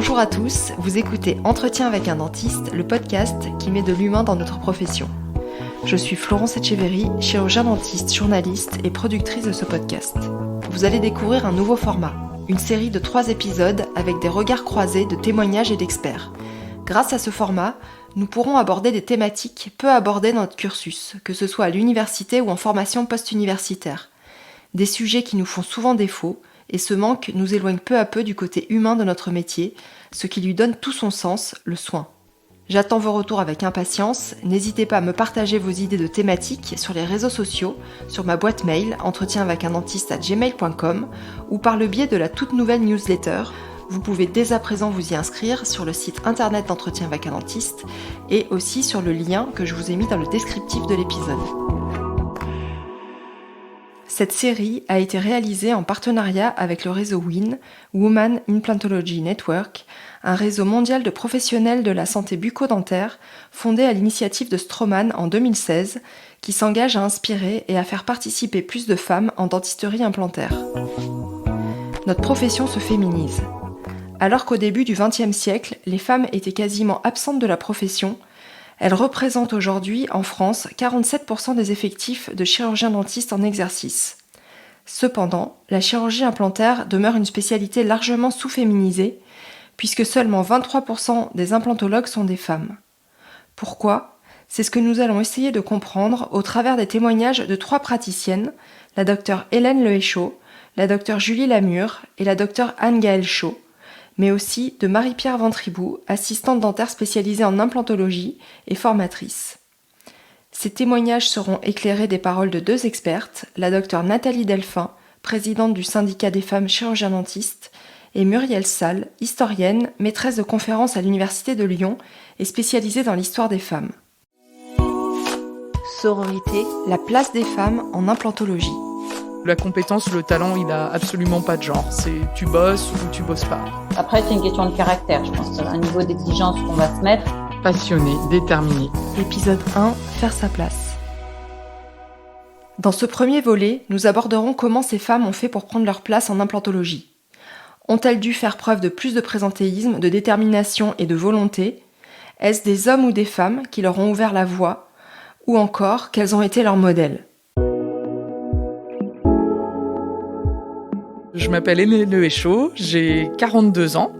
Bonjour à tous, vous écoutez Entretien avec un dentiste, le podcast qui met de l'humain dans notre profession. Je suis Florence Etcheverry, chirurgien dentiste, journaliste et productrice de ce podcast. Vous allez découvrir un nouveau format, une série de 3 épisodes avec des regards croisés de témoignages et d'experts. Grâce à ce format, nous pourrons aborder des thématiques peu abordées dans notre cursus, que ce soit à l'université ou en formation post-universitaire. Des sujets qui nous font souvent défaut, et ce manque nous éloigne peu à peu du côté humain de notre métier, ce qui lui donne tout son sens, le soin. J'attends vos retours avec impatience, n'hésitez pas à me partager vos idées de thématiques sur les réseaux sociaux, sur ma boîte mail entretienavecundentiste@gmail.com ou par le biais de la toute nouvelle newsletter. Vous pouvez dès à présent vous y inscrire sur le site internet d'Entretien avec un dentiste et aussi sur le lien que je vous ai mis dans le descriptif de l'épisode. Cette série a été réalisée en partenariat avec le réseau WIN, Women Implantology Network, un réseau mondial de professionnels de la santé bucco-dentaire fondé à l'initiative de Straumann en 2016, qui s'engage à inspirer et à faire participer plus de femmes en dentisterie implantaire. Notre profession se féminise. Alors qu'au début du XXe siècle, les femmes étaient quasiment absentes de la profession, elles représentent aujourd'hui en France 47% des effectifs de chirurgiens dentistes en exercice. Cependant, la chirurgie implantaire demeure une spécialité largement sous-féminisée, puisque seulement 23% des implantologues sont des femmes. Pourquoi ? C'est ce que nous allons essayer de comprendre au travers des témoignages de 3 praticiennes, la docteure Hélène Lehéchaud, la docteure Julie Lamure et la docteure Anne-Gaëlle Chaud, mais aussi de Marie-Pierre Ventribou, assistante dentaire spécialisée en implantologie et formatrice. Ces témoignages seront éclairés des paroles de 2 expertes, la docteure Nathalie Delphin, présidente du syndicat des femmes chirurgiens dentistes, et Muriel Salle, historienne, maîtresse de conférences à l'Université de Lyon et spécialisée dans l'histoire des femmes. Sororité, la place des femmes en implantologie. La compétence, le talent, il a absolument pas de genre. C'est tu bosses ou tu bosses pas. Après, c'est une question de caractère, je pense. Un niveau d'exigence qu'on va se mettre. Passionné, déterminé. Épisode 1, faire sa place. Dans ce premier volet, nous aborderons comment ces femmes ont fait pour prendre leur place en implantologie. Ont-elles dû faire preuve de plus de présentéisme, de détermination et de volonté ? Est-ce des hommes ou des femmes qui leur ont ouvert la voie ? Ou encore, quels ont été leurs modèles ? Je m'appelle Hélène Lehéchaud, j'ai 42 ans,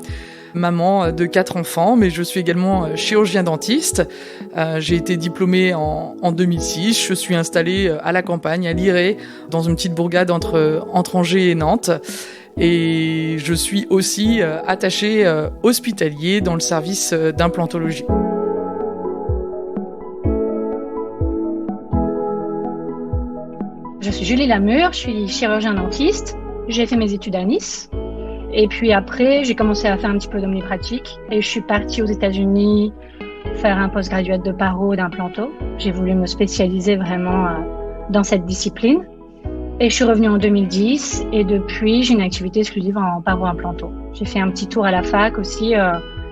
maman de 4 enfants, mais je suis également chirurgien dentiste. J'ai été diplômée en 2006, je suis installée à la campagne, à Lirey, dans une petite bourgade entre Angers et Nantes. Et je suis aussi attachée hospitalier dans le service d'implantologie. Je suis Julie Lamure, je suis chirurgien dentiste. J'ai fait mes études à Nice. Et puis après, j'ai commencé à faire un petit peu d'omnipratique. Et je suis partie aux États-Unis faire un postgraduate de paro d'implanto. J'ai voulu me spécialiser vraiment dans cette discipline. Et je suis revenue en 2010. Et depuis, j'ai une activité exclusive en paro-implanto. J'ai fait un petit tour à la fac aussi.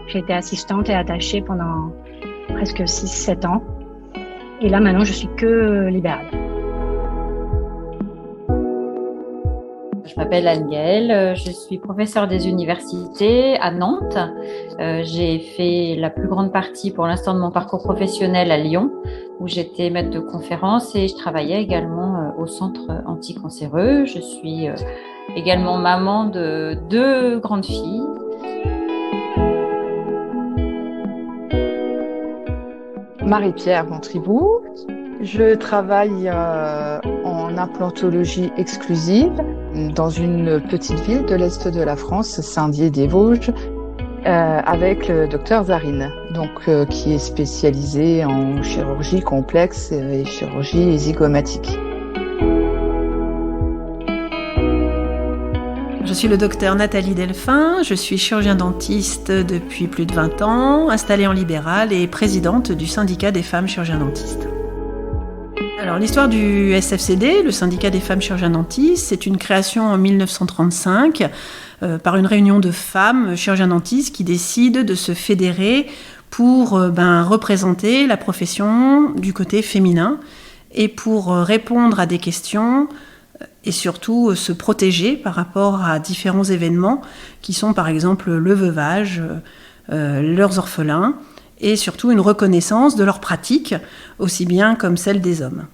J'ai été assistante et attachée pendant presque 6-7 ans. Et là, maintenant, je suis que libérale. Je m'appelle Anne-Gaëlle, je suis professeure des universités à Nantes. J'ai fait la plus grande partie pour l'instant de mon parcours professionnel à Lyon, où j'étais maître de conférence et je travaillais également au centre anticancéreux. Je suis également maman de 2 grandes filles. Marie-Pierre Ventribou. Je travaille en implantologie exclusive dans une petite ville de l'Est de la France, Saint-Dié-des-Vosges, avec le docteur Zarine, qui est spécialisé en chirurgie complexe et chirurgie zygomatique. Je suis le docteur Nathalie Delphin, je suis chirurgien dentiste depuis plus de 20 ans, installée en libéral et présidente du syndicat des femmes chirurgiens dentistes. Alors l'histoire du SFCD, le syndicat des femmes chirurgiens dentistes, c'est une création en 1935 par une réunion de femmes chirurgiens dentistes qui décident de se fédérer pour représenter la profession du côté féminin et pour répondre à des questions et surtout se protéger par rapport à différents événements qui sont par exemple le veuvage, leurs orphelins, et surtout une reconnaissance de leurs pratiques, aussi bien comme celles des hommes.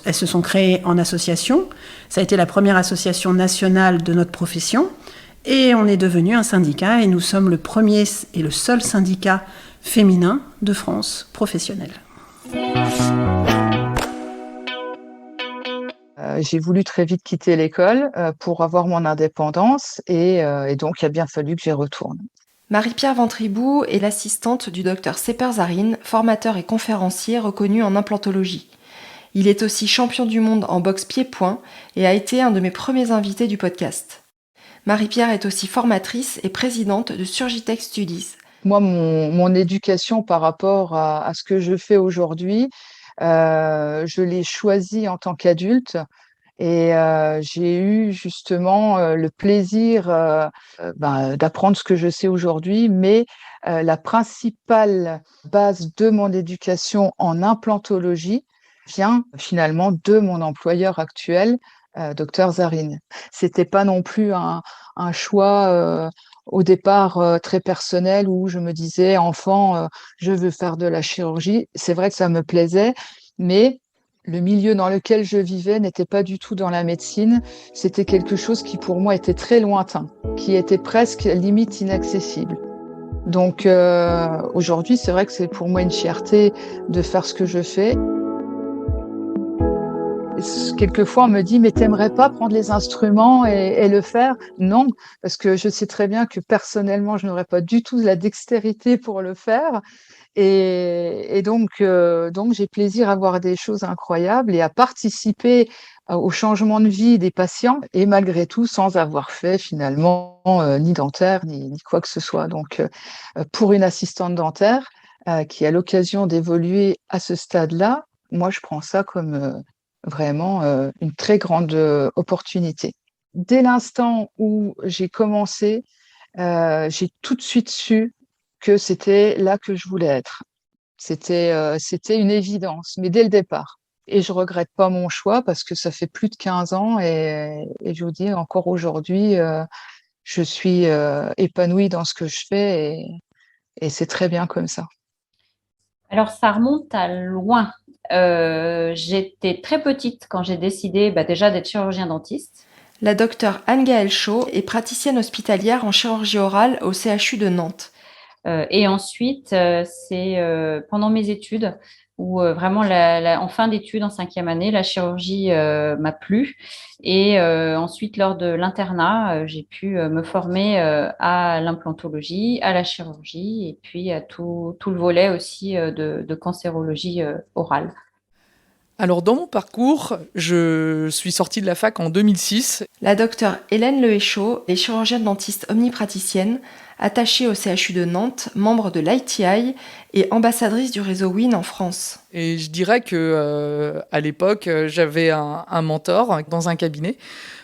Elles se sont créées en association, ça a été la première association nationale de notre profession, et on est devenu un syndicat, et nous sommes le premier et le seul syndicat féminin de France professionnel. J'ai voulu très vite quitter l'école pour avoir mon indépendance, et donc il a bien fallu que j'y retourne. Marie-Pierre Ventribou est l'assistante du docteur Seper Zarine, formateur et conférencier reconnu en implantologie. Il est aussi champion du monde en boxe pied-point et a été un de mes premiers invités du podcast. Marie-Pierre est aussi formatrice et présidente de Surgitech Studies. Moi, mon éducation par rapport à ce que je fais aujourd'hui, je l'ai choisie en tant qu'adulte. Et j'ai eu justement le plaisir d'apprendre ce que je sais aujourd'hui, mais la principale base de mon éducation en implantologie vient finalement de mon employeur actuel, docteur Zarine. C'était pas non plus un choix au départ très personnel où je me disais enfant, je veux faire de la chirurgie. C'est vrai que ça me plaisait, mais le milieu dans lequel je vivais n'était pas du tout dans la médecine. C'était quelque chose qui, pour moi, était très lointain, qui était presque limite inaccessible. Donc, aujourd'hui, c'est vrai que c'est pour moi une fierté de faire ce que je fais. Quelquefois, on me dit, mais t'aimerais pas prendre les instruments et le faire? Non, parce que je sais très bien que personnellement, je n'aurais pas du tout la dextérité pour le faire. Et donc, j'ai plaisir à voir des choses incroyables et à participer au changement de vie des patients, et malgré tout, sans avoir fait finalement ni dentaire, ni quoi que ce soit. Donc, pour une assistante dentaire qui a l'occasion d'évoluer à ce stade-là, moi, je prends ça comme vraiment une très grande opportunité. Dès l'instant où j'ai commencé, j'ai tout de suite su que c'était là que je voulais être. C'était une évidence, mais dès le départ. Et je regrette pas mon choix parce que ça fait plus de 15 ans et je vous dis encore aujourd'hui, je suis épanouie dans ce que je fais et c'est très bien comme ça. Alors, ça remonte à loin. J'étais très petite quand j'ai décidé déjà d'être chirurgien-dentiste. La docteure Anne-Gaëlle Chaud est praticienne hospitalière en chirurgie orale au CHU de Nantes. Et ensuite, c'est pendant mes études où vraiment en fin d'études, en 5e année, la chirurgie m'a plu. Et ensuite, lors de l'internat, j'ai pu me former à l'implantologie, à la chirurgie et puis à tout le volet aussi de cancérologie orale. Alors dans mon parcours, je suis sortie de la fac en 2006. La docteure Hélène Lehéchaud est chirurgienne dentiste omnipraticienne, attachée au CHU de Nantes, membre de l'ITI et ambassadrice du réseau WIN en France. Et je dirais que à l'époque, j'avais un mentor dans un cabinet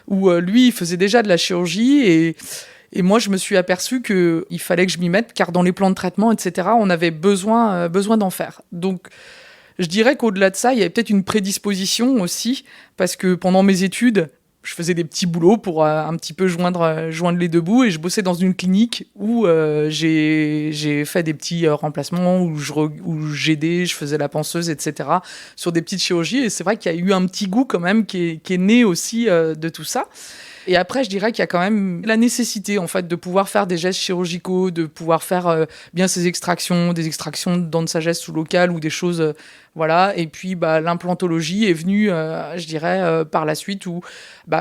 où lui, il faisait déjà de la chirurgie et moi, je me suis aperçue qu'il fallait que je m'y mette car dans les plans de traitement, etc., on avait besoin d'en faire. Donc, je dirais qu'au-delà de ça, il y avait peut-être une prédisposition aussi, parce que pendant mes études, je faisais des petits boulots pour un petit peu joindre les deux bouts, et je bossais dans une clinique où j'ai fait des petits remplacements, où j'aidais, je faisais la panseuse, etc., sur des petites chirurgies, et c'est vrai qu'il y a eu un petit goût quand même qui est né aussi de tout ça. Et après, je dirais qu'il y a quand même la nécessité, en fait, de pouvoir faire des gestes chirurgicaux, de pouvoir faire bien ces extractions, des extractions de dents de sagesse sous-locale ou des choses, voilà. Et puis, l'implantologie est venue, je dirais, par la suite où,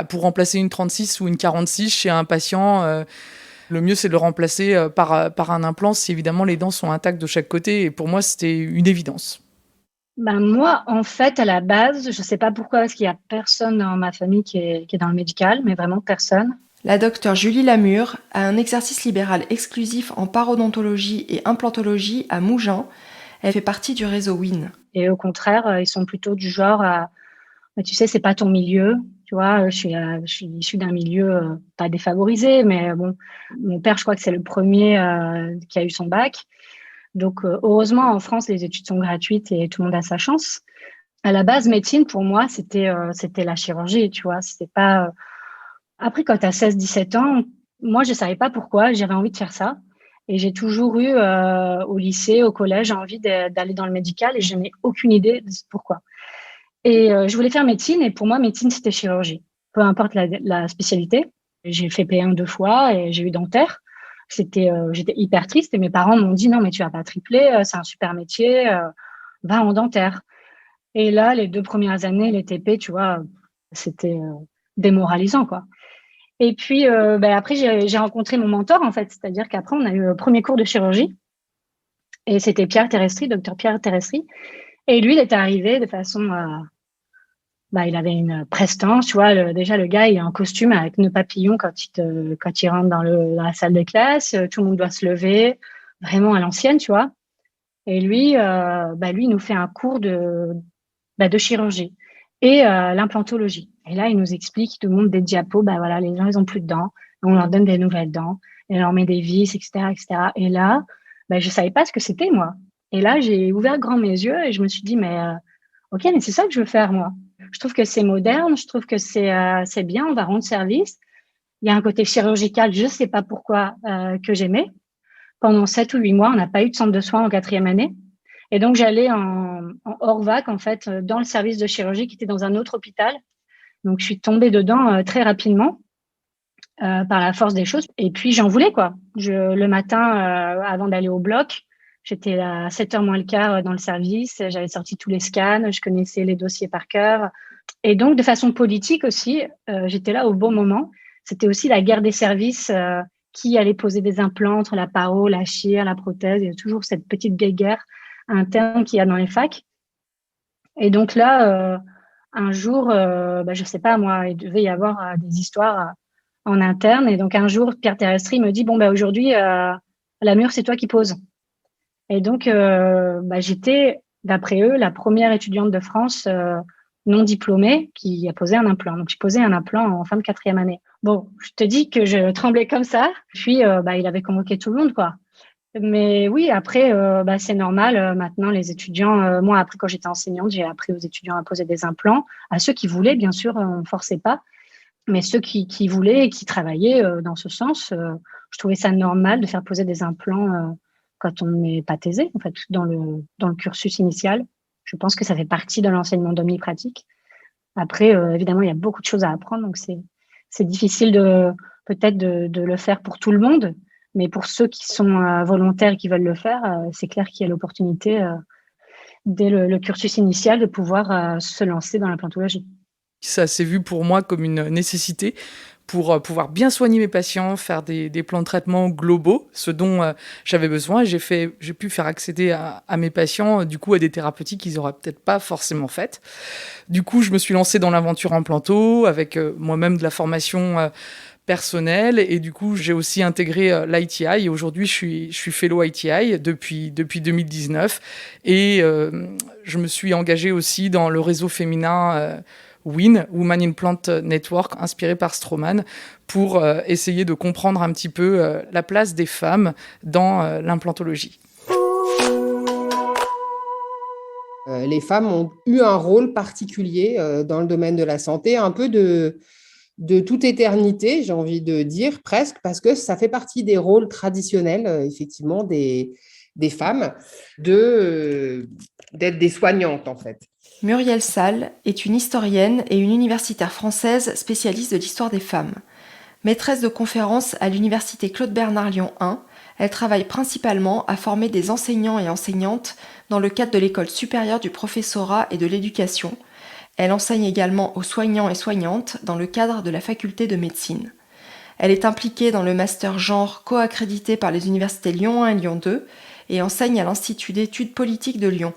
pour remplacer une 36 ou une 46 chez un patient, le mieux, c'est de le remplacer par un implant si, évidemment, les dents sont intactes de chaque côté. Et pour moi, c'était une évidence. Moi, en fait, à la base, je ne sais pas pourquoi, parce qu'il n'y a personne dans ma famille qui est dans le médical, mais vraiment personne. La docteure Julie Lamure a un exercice libéral exclusif en parodontologie et implantologie à Mougins. Elle fait partie du réseau WIN. Et au contraire, ils sont plutôt du genre à, tu sais, c'est pas ton milieu. Tu vois, je suis issue d'un milieu pas défavorisé, mais bon, mon père, je crois que c'est le premier qui a eu son bac. Donc, heureusement, en France, les études sont gratuites et tout le monde a sa chance. À la base, médecine, pour moi, c'était la chirurgie, tu vois. C'était pas. Après, quand tu as 16-17 ans, moi, je savais pas pourquoi j'avais envie de faire ça. Et j'ai toujours eu, au lycée, au collège, envie d'aller dans le médical et je n'ai aucune idée de pourquoi. Et je voulais faire médecine et pour moi, médecine, c'était chirurgie. Peu importe la spécialité. J'ai fait P1 2 fois et j'ai eu dentaire. J'étais hyper triste et mes parents m'ont dit non, mais tu vas pas tripler, c'est un super métier, va en dentaire. Et là, les 2 premières années, les TP, tu vois, c'était démoralisant, quoi. Et puis, après, j'ai rencontré mon mentor, en fait. C'est-à-dire qu'après, on a eu le premier cours de chirurgie. Et c'était Pierre Terrestri, docteur Pierre Terrestri. Et lui, il était arrivé de façon il avait une prestance, tu vois. Déjà, le gars, il est en costume avec nœud papillon quand il rentre dans la salle de classe. Tout le monde doit se lever, vraiment à l'ancienne, tu vois. Et lui, il nous fait un cours de chirurgie et l'implantologie. Et là, il nous explique, il nous montre des diapos, voilà, les gens, ils ont plus de dents, on leur donne des nouvelles dents, et on leur met des vis, etc., etc. Et là, je savais pas ce que c'était, moi. Et là, j'ai ouvert grand mes yeux et je me suis dit, ok, mais c'est ça que je veux faire, moi. Je trouve que c'est moderne, je trouve que c'est bien, on va rendre service. Il y a un côté chirurgical, je sais pas pourquoi, que j'aimais. Pendant 7 ou 8 mois, on n'a pas eu de centre de soins en 4e année. Et donc, j'allais en Orvac, en fait, dans le service de chirurgie qui était dans un autre hôpital. Donc, je suis tombée dedans très rapidement par la force des choses. Et puis, j'en voulais, quoi. Le matin, avant d'aller au bloc, j'étais à 7h moins le quart dans le service. J'avais sorti tous les scans, je connaissais les dossiers par cœur. Et donc, de façon politique aussi, j'étais là au bon moment. C'était aussi la guerre des services qui allait poser des implants entre la paro, la chire, la prothèse. Il y a toujours cette petite guerre interne qu'il y a dans les facs. Et donc là, un jour, je sais pas moi, il devait y avoir des histoires en interne. Et donc un jour, Pierre Terrestri me dit, aujourd'hui, la mûre, c'est toi qui poses. Et donc, j'étais, d'après eux, la première étudiante de France non diplômée qui a posé un implant. Donc, j'ai posé un implant en fin de 4e année. Bon, je te dis que je tremblais comme ça. Puis, il avait convoqué tout le monde, quoi. Mais oui, après, c'est normal. Maintenant, les étudiants, moi, après, quand j'étais enseignante, j'ai appris aux étudiants à poser des implants. À ceux qui voulaient, bien sûr, on ne forçait pas. Mais ceux qui voulaient et qui travaillaient dans ce sens, je trouvais ça normal de faire poser des implants quand on n'est pas thésé, en fait, dans le cursus initial. Je pense que ça fait partie de l'enseignement d'omnipratique. Après, évidemment, il y a beaucoup de choses à apprendre, donc c'est difficile peut-être de le faire pour tout le monde. Mais pour ceux qui sont volontaires et qui veulent le faire, c'est clair qu'il y a l'opportunité, dès le cursus initial, de pouvoir se lancer dans l'implantologie. Ça s'est vu pour moi comme une nécessité pour pouvoir bien soigner mes patients, faire des plans de traitement globaux, ce dont j'avais besoin. J'ai pu faire accéder à mes patients, du coup, à des thérapeutiques qu'ils n'auraient peut-être pas forcément faites. Du coup, je me suis lancée dans l'aventure en planto, avec moi-même de la formation personnelle, et du coup, j'ai aussi intégré l'ITI, et aujourd'hui, je suis fellow ITI depuis 2019, et je me suis engagée aussi dans le réseau féminin WIN, Women in Plant Network, inspiré par Stroman, pour essayer de comprendre un petit peu la place des femmes dans l'implantologie. Les femmes ont eu un rôle particulier dans le domaine de la santé, un peu de toute éternité, j'ai envie de dire, presque, parce que ça fait partie des rôles traditionnels, effectivement, des femmes, d'être des soignantes, en fait. Muriel Salles est une historienne et une universitaire française spécialiste de l'histoire des femmes. Maîtresse de conférences à l'université Claude-Bernard Lyon 1, elle travaille principalement à former des enseignants et enseignantes dans le cadre de l'école supérieure du professorat et de l'éducation. Elle enseigne également aux soignants et soignantes dans le cadre de la faculté de médecine. Elle est impliquée dans le master genre co-accrédité par les universités Lyon 1 et Lyon 2 et enseigne à l'Institut d'études politiques de Lyon.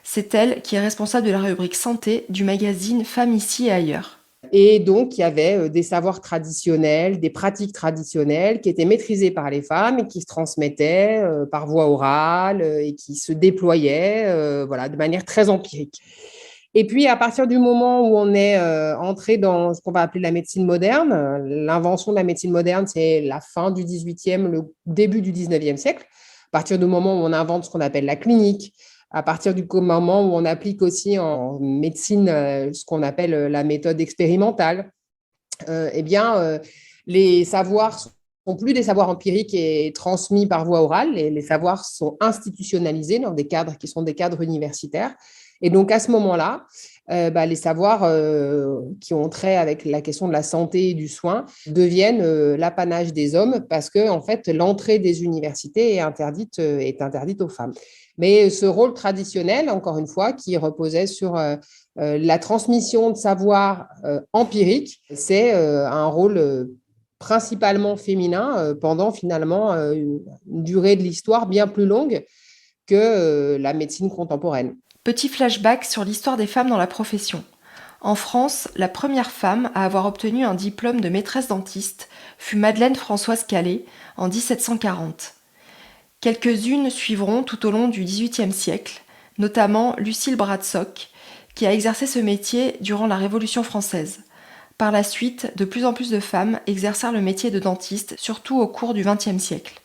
C'est elle qui est responsable de la rubrique santé du magazine Femmes ici et ailleurs. Et donc, il y avait des savoirs traditionnels, des pratiques traditionnelles qui étaient maîtrisées par les femmes et qui se transmettaient par voie orale et qui se déployaient de manière très empirique. Et puis, à partir du moment où on est entré dans ce qu'on va appeler la médecine moderne, l'invention de la médecine moderne, c'est la fin du 18e, le début du 19e siècle. À partir du moment où on invente ce qu'on appelle la clinique, à partir du moment où on applique aussi en médecine ce qu'on appelle la méthode expérimentale, eh bien, les savoirs sont plus des savoirs empiriques et transmis par voie orale. Les savoirs sont institutionnalisés dans des cadres qui sont des cadres universitaires. Et donc, à ce moment-là, les savoirs qui ont trait avec la question de la santé et du soin deviennent l'apanage des hommes parce que, en fait, l'entrée des universités est interdite aux femmes. Mais ce rôle traditionnel, encore une fois, qui reposait sur la transmission de savoir empirique, c'est un rôle principalement féminin pendant finalement une durée de l'histoire bien plus longue que la médecine contemporaine. Petit flashback sur l'histoire des femmes dans la profession. En France, la première femme à avoir obtenu un diplôme de maîtresse dentiste fut Madeleine Françoise Calais en 1740. Quelques-unes suivront tout au long du XVIIIe siècle, notamment Lucile Bradsock, qui a exercé ce métier durant la Révolution française. Par la suite, de plus en plus de femmes exercèrent le métier de dentiste, surtout au cours du XXe siècle.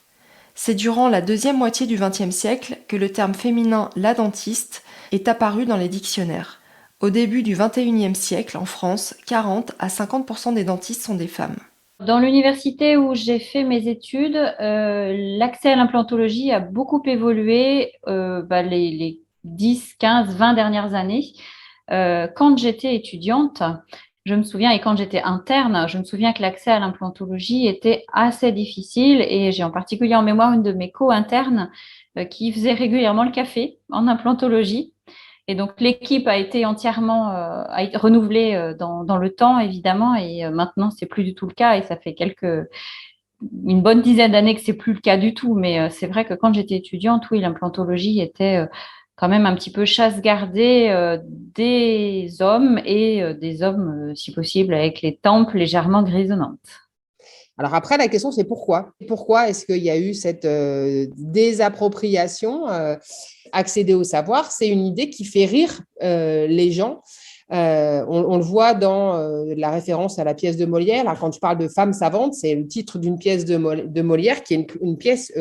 C'est durant la deuxième moitié du XXe siècle que le terme féminin « la dentiste » est apparu dans les dictionnaires. Au début du XXIe siècle, en France, 40 à 50% des dentistes sont des femmes. Dans l'université où j'ai fait mes études, l'accès à l'implantologie a beaucoup évolué les 10, 15, 20 dernières années. Quand j'étais étudiante, je me souviens, et quand j'étais interne, je me souviens que l'accès à l'implantologie était assez difficile et j'ai en particulier en mémoire une de mes co-internes qui faisait régulièrement le café en implantologie. Et donc, l'équipe a été entièrement renouvelée dans le temps, évidemment, et maintenant, c'est plus du tout le cas et ça fait une bonne dizaine d'années que c'est plus le cas du tout. Mais c'est vrai que quand j'étais étudiante, oui, l'implantologie était quand même un petit peu chasse gardée des hommes et des hommes, si possible, avec les tempes légèrement grisonnantes. Alors après, la question, c'est pourquoi ? Pourquoi est-ce qu'il y a eu cette désappropriation accéder au savoir, c'est une idée qui fait rire les gens. On le voit dans la référence à la pièce de Molière. Là, quand je parle de femmes savantes, c'est le titre d'une pièce de Molière qui est une pièce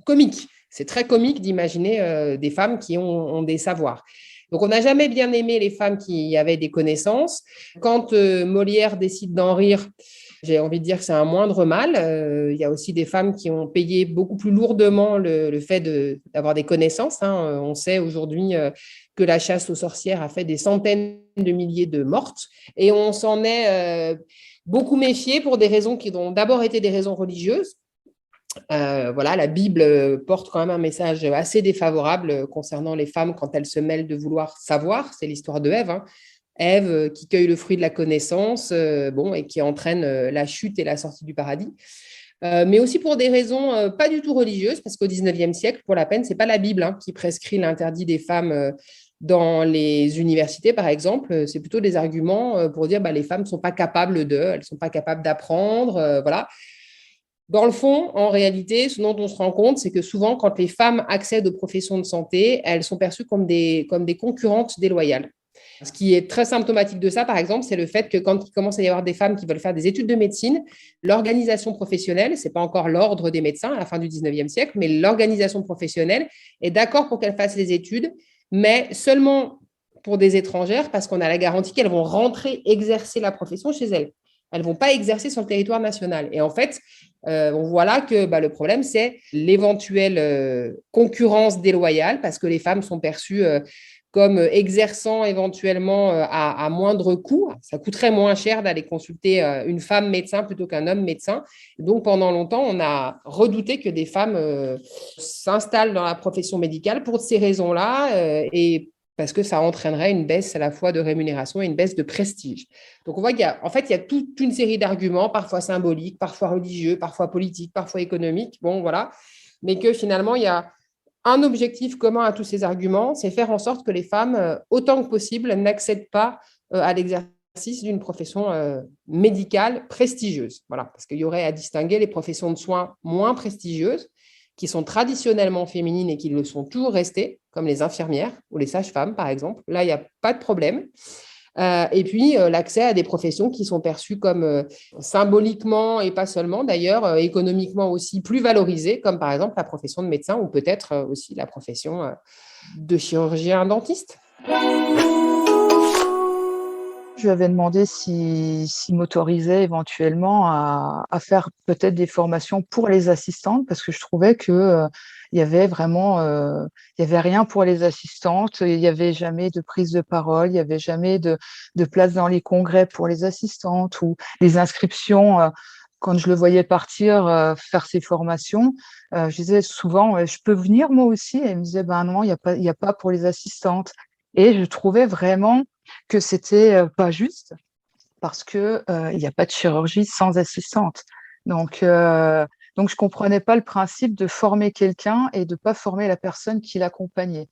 comique. C'est très comique d'imaginer des femmes qui ont des savoirs. Donc, on n'a jamais bien aimé les femmes qui avaient des connaissances. Quand Molière décide d'en rire, j'ai envie de dire que c'est un moindre mal. Il y a aussi des femmes qui ont payé beaucoup plus lourdement le fait d'avoir des connaissances. On sait aujourd'hui que la chasse aux sorcières a fait des centaines de milliers de mortes. Et on s'en est beaucoup méfié pour des raisons qui ont d'abord été des raisons religieuses. La Bible porte quand même un message assez défavorable concernant les femmes quand elles se mêlent de vouloir savoir. C'est l'histoire de Ève. Ève qui cueille le fruit de la connaissance et qui entraîne la chute et la sortie du paradis. Mais aussi pour des raisons pas du tout religieuses, parce qu'au XIXe siècle, pour la peine, ce n'est pas la Bible qui prescrit l'interdit des femmes dans les universités, par exemple. C'est plutôt des arguments pour dire les femmes ne sont pas capables elles ne sont pas capables d'apprendre. Voilà. Dans le fond, en réalité, ce dont on se rend compte, c'est que souvent, quand les femmes accèdent aux professions de santé, elles sont perçues comme des concurrentes déloyales. Ce qui est très symptomatique de ça, par exemple, c'est le fait que quand il commence à y avoir des femmes qui veulent faire des études de médecine, l'organisation professionnelle, ce n'est pas encore l'ordre des médecins à la fin du 19e siècle, mais l'organisation professionnelle est d'accord pour qu'elles fassent les études, mais seulement pour des étrangères, parce qu'on a la garantie qu'elles vont rentrer exercer la profession chez elles. Elles ne vont pas exercer sur le territoire national. Et en fait, on voit là que le problème, c'est l'éventuelle concurrence déloyale, parce que les femmes sont perçues comme exerçant éventuellement à moindre coût. Ça coûterait moins cher d'aller consulter une femme médecin plutôt qu'un homme médecin. Donc, pendant longtemps, on a redouté que des femmes s'installent dans la profession médicale pour ces raisons-là et parce que ça entraînerait une baisse à la fois de rémunération et une baisse de prestige. Donc, on voit qu'il y a toute une série d'arguments, parfois symboliques, parfois religieux, parfois politiques, parfois économiques, mais que finalement, il y a un objectif commun à tous ces arguments, c'est faire en sorte que les femmes, autant que possible, n'accèdent pas à l'exercice d'une profession médicale prestigieuse. Voilà, parce qu'il y aurait à distinguer les professions de soins moins prestigieuses, qui sont traditionnellement féminines et qui le sont toujours restées, comme les infirmières ou les sages-femmes, par exemple. Là, il n'y a pas de problème. Et puis l'accès à des professions qui sont perçues comme symboliquement et pas seulement d'ailleurs, économiquement aussi plus valorisées, comme par exemple la profession de médecin ou peut-être aussi la profession de chirurgien dentiste. Je lui avais demandé s'il m'autorisait éventuellement à faire peut-être des formations pour les assistantes, parce que je trouvais que il y avait vraiment, il y avait rien pour les assistantes, il y avait jamais de prise de parole, il y avait jamais de place dans les congrès pour les assistantes ou les inscriptions. Quand je le voyais partir faire ses formations, je disais souvent, je peux venir moi aussi? Et elle me disait, ben non, il y a pas pour les assistantes. Et je trouvais vraiment que c'était pas juste parce que il n'y a pas de chirurgie sans assistante. Donc je comprenais pas le principe de former quelqu'un et de pas former la personne qui l'accompagnait.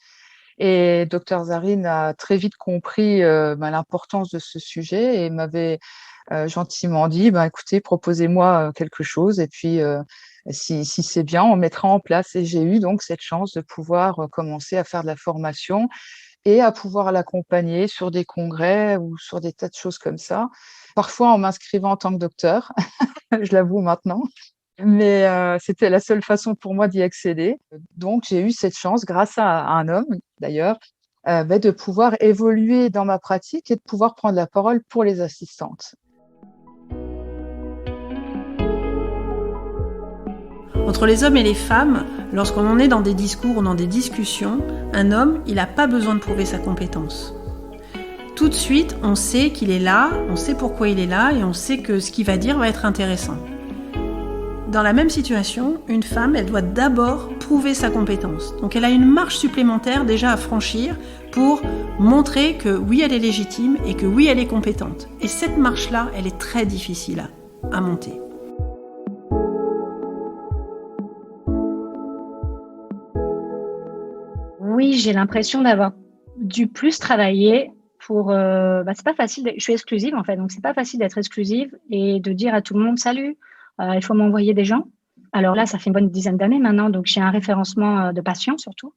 Et Dr Zarine a très vite compris l'importance de ce sujet et m'avait gentiment dit, écoutez, proposez-moi quelque chose et puis si c'est bien, on mettra en place. Et j'ai eu donc cette chance de pouvoir commencer à faire de la formation et à pouvoir l'accompagner sur des congrès ou sur des tas de choses comme ça. Parfois en m'inscrivant en tant que docteur, je l'avoue maintenant, mais c'était la seule façon pour moi d'y accéder. Donc j'ai eu cette chance, grâce à un homme d'ailleurs, de pouvoir évoluer dans ma pratique et de pouvoir prendre la parole pour les assistantes. Entre les hommes et les femmes, lorsqu'on en est dans des discours ou dans des discussions, un homme, il n'a pas besoin de prouver sa compétence. Tout de suite, on sait qu'il est là, on sait pourquoi il est là et on sait que ce qu'il va dire va être intéressant. Dans la même situation, une femme, elle doit d'abord prouver sa compétence. Donc elle a une marche supplémentaire déjà à franchir pour montrer que oui, elle est légitime et que oui, elle est compétente. Et cette marche-là, elle est très difficile à monter. Oui, j'ai l'impression d'avoir dû plus travailler pour. C'est pas facile. Je suis exclusive en fait, donc c'est pas facile d'être exclusive et de dire à tout le monde salut, il faut m'envoyer des gens. Alors là, ça fait une bonne dizaine d'années maintenant, donc j'ai un référencement de patients surtout.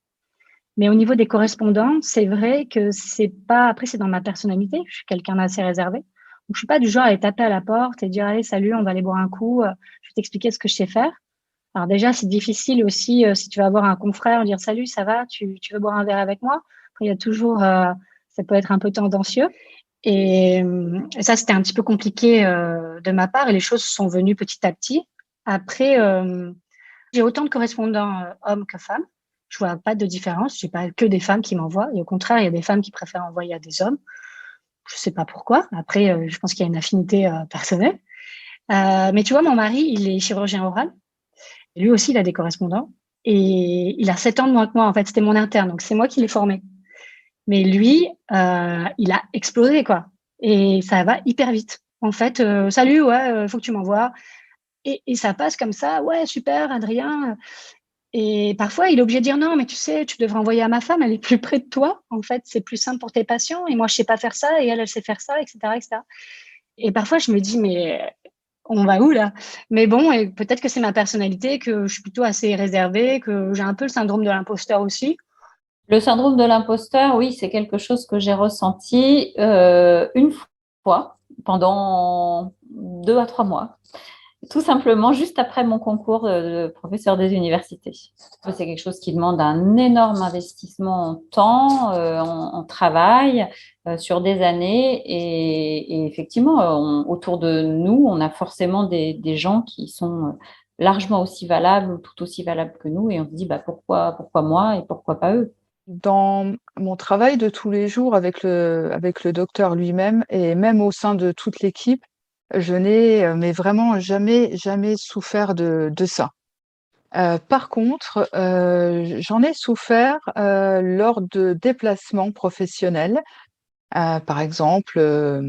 Mais au niveau des correspondants, c'est vrai que c'est pas. Après, c'est dans ma personnalité. Je suis quelqu'un d'assez réservé. Donc je suis pas du genre à aller taper à la porte et dire allez salut, on va aller boire un coup. Je vais t'expliquer ce que je sais faire. Alors déjà, c'est difficile aussi si tu vas voir un confrère, dire salut, ça va, tu veux boire un verre avec moi? Après, il y a toujours, ça peut être un peu tendancieux. Et ça, c'était un petit peu compliqué de ma part et les choses sont venues petit à petit. Après, j'ai autant de correspondants hommes que femmes. Je vois pas de différence. J'ai pas que des femmes qui m'envoient. Et au contraire, il y a des femmes qui préfèrent envoyer à des hommes. Je sais pas pourquoi. Après, je pense qu'il y a une affinité personnelle. Mais tu vois, mon mari, il est chirurgien oral. Lui aussi, il a des correspondants et il a 7 ans de moins que moi. En fait, c'était mon interne, donc c'est moi qui l'ai formé. Mais lui, il a explosé, quoi. Et ça va hyper vite. En fait, salut, ouais, faut que tu m'envoies. Et ça passe comme ça. Ouais, super, Adrien. Et parfois, il est obligé de dire non, mais tu sais, tu devrais envoyer à ma femme, elle est plus près de toi. En fait, c'est plus simple pour tes patients. Et moi, je sais pas faire ça et elle sait faire ça, etc., etc. Et parfois, je me dis, mais on va où là? Mais bon, et peut-être que c'est ma personnalité, que je suis plutôt assez réservée, que j'ai un peu le syndrome de l'imposteur aussi. Le syndrome de l'imposteur, oui, c'est quelque chose que j'ai ressenti une fois pendant 2 à 3 mois. Tout simplement, juste après mon concours de professeur des universités. C'est quelque chose qui demande un énorme investissement en temps, en travail, sur des années. Et effectivement, autour de nous, on a forcément des gens qui sont largement aussi valables ou tout aussi valables que nous. Et on se dit, pourquoi moi et pourquoi pas eux? Dans mon travail de tous les jours avec le docteur lui-même et même au sein de toute l'équipe, je n'ai mais vraiment jamais souffert de ça. Par contre, j'en ai souffert lors de déplacements professionnels, par exemple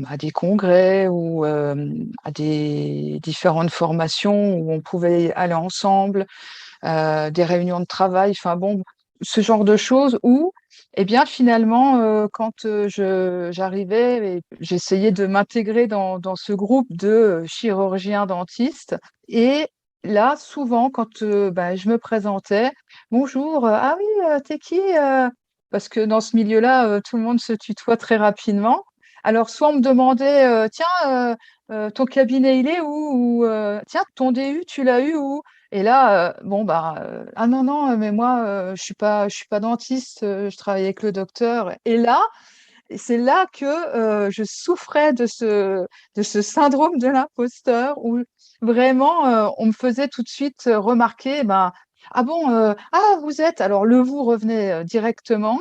à des congrès ou à des différentes formations où on pouvait aller ensemble, des réunions de travail, enfin bon, ce genre de choses où, eh bien, finalement, quand j'arrivais et j'essayais de m'intégrer dans ce groupe de chirurgiens dentistes. Et là, souvent, quand je me présentais, bonjour, ah oui, t'es qui? Parce que dans ce milieu-là, tout le monde se tutoie très rapidement. Alors, soit on me demandait, tiens, ton cabinet, il est où? Ou tiens, ton DU, tu l'as eu où? Et là, ah non, non, mais moi, je suis pas dentiste, je travaille avec le docteur. Et là, c'est là que je souffrais de ce syndrome de l'imposteur où vraiment, on me faisait tout de suite remarquer, ah bon, ah, vous êtes, alors le vous revenait directement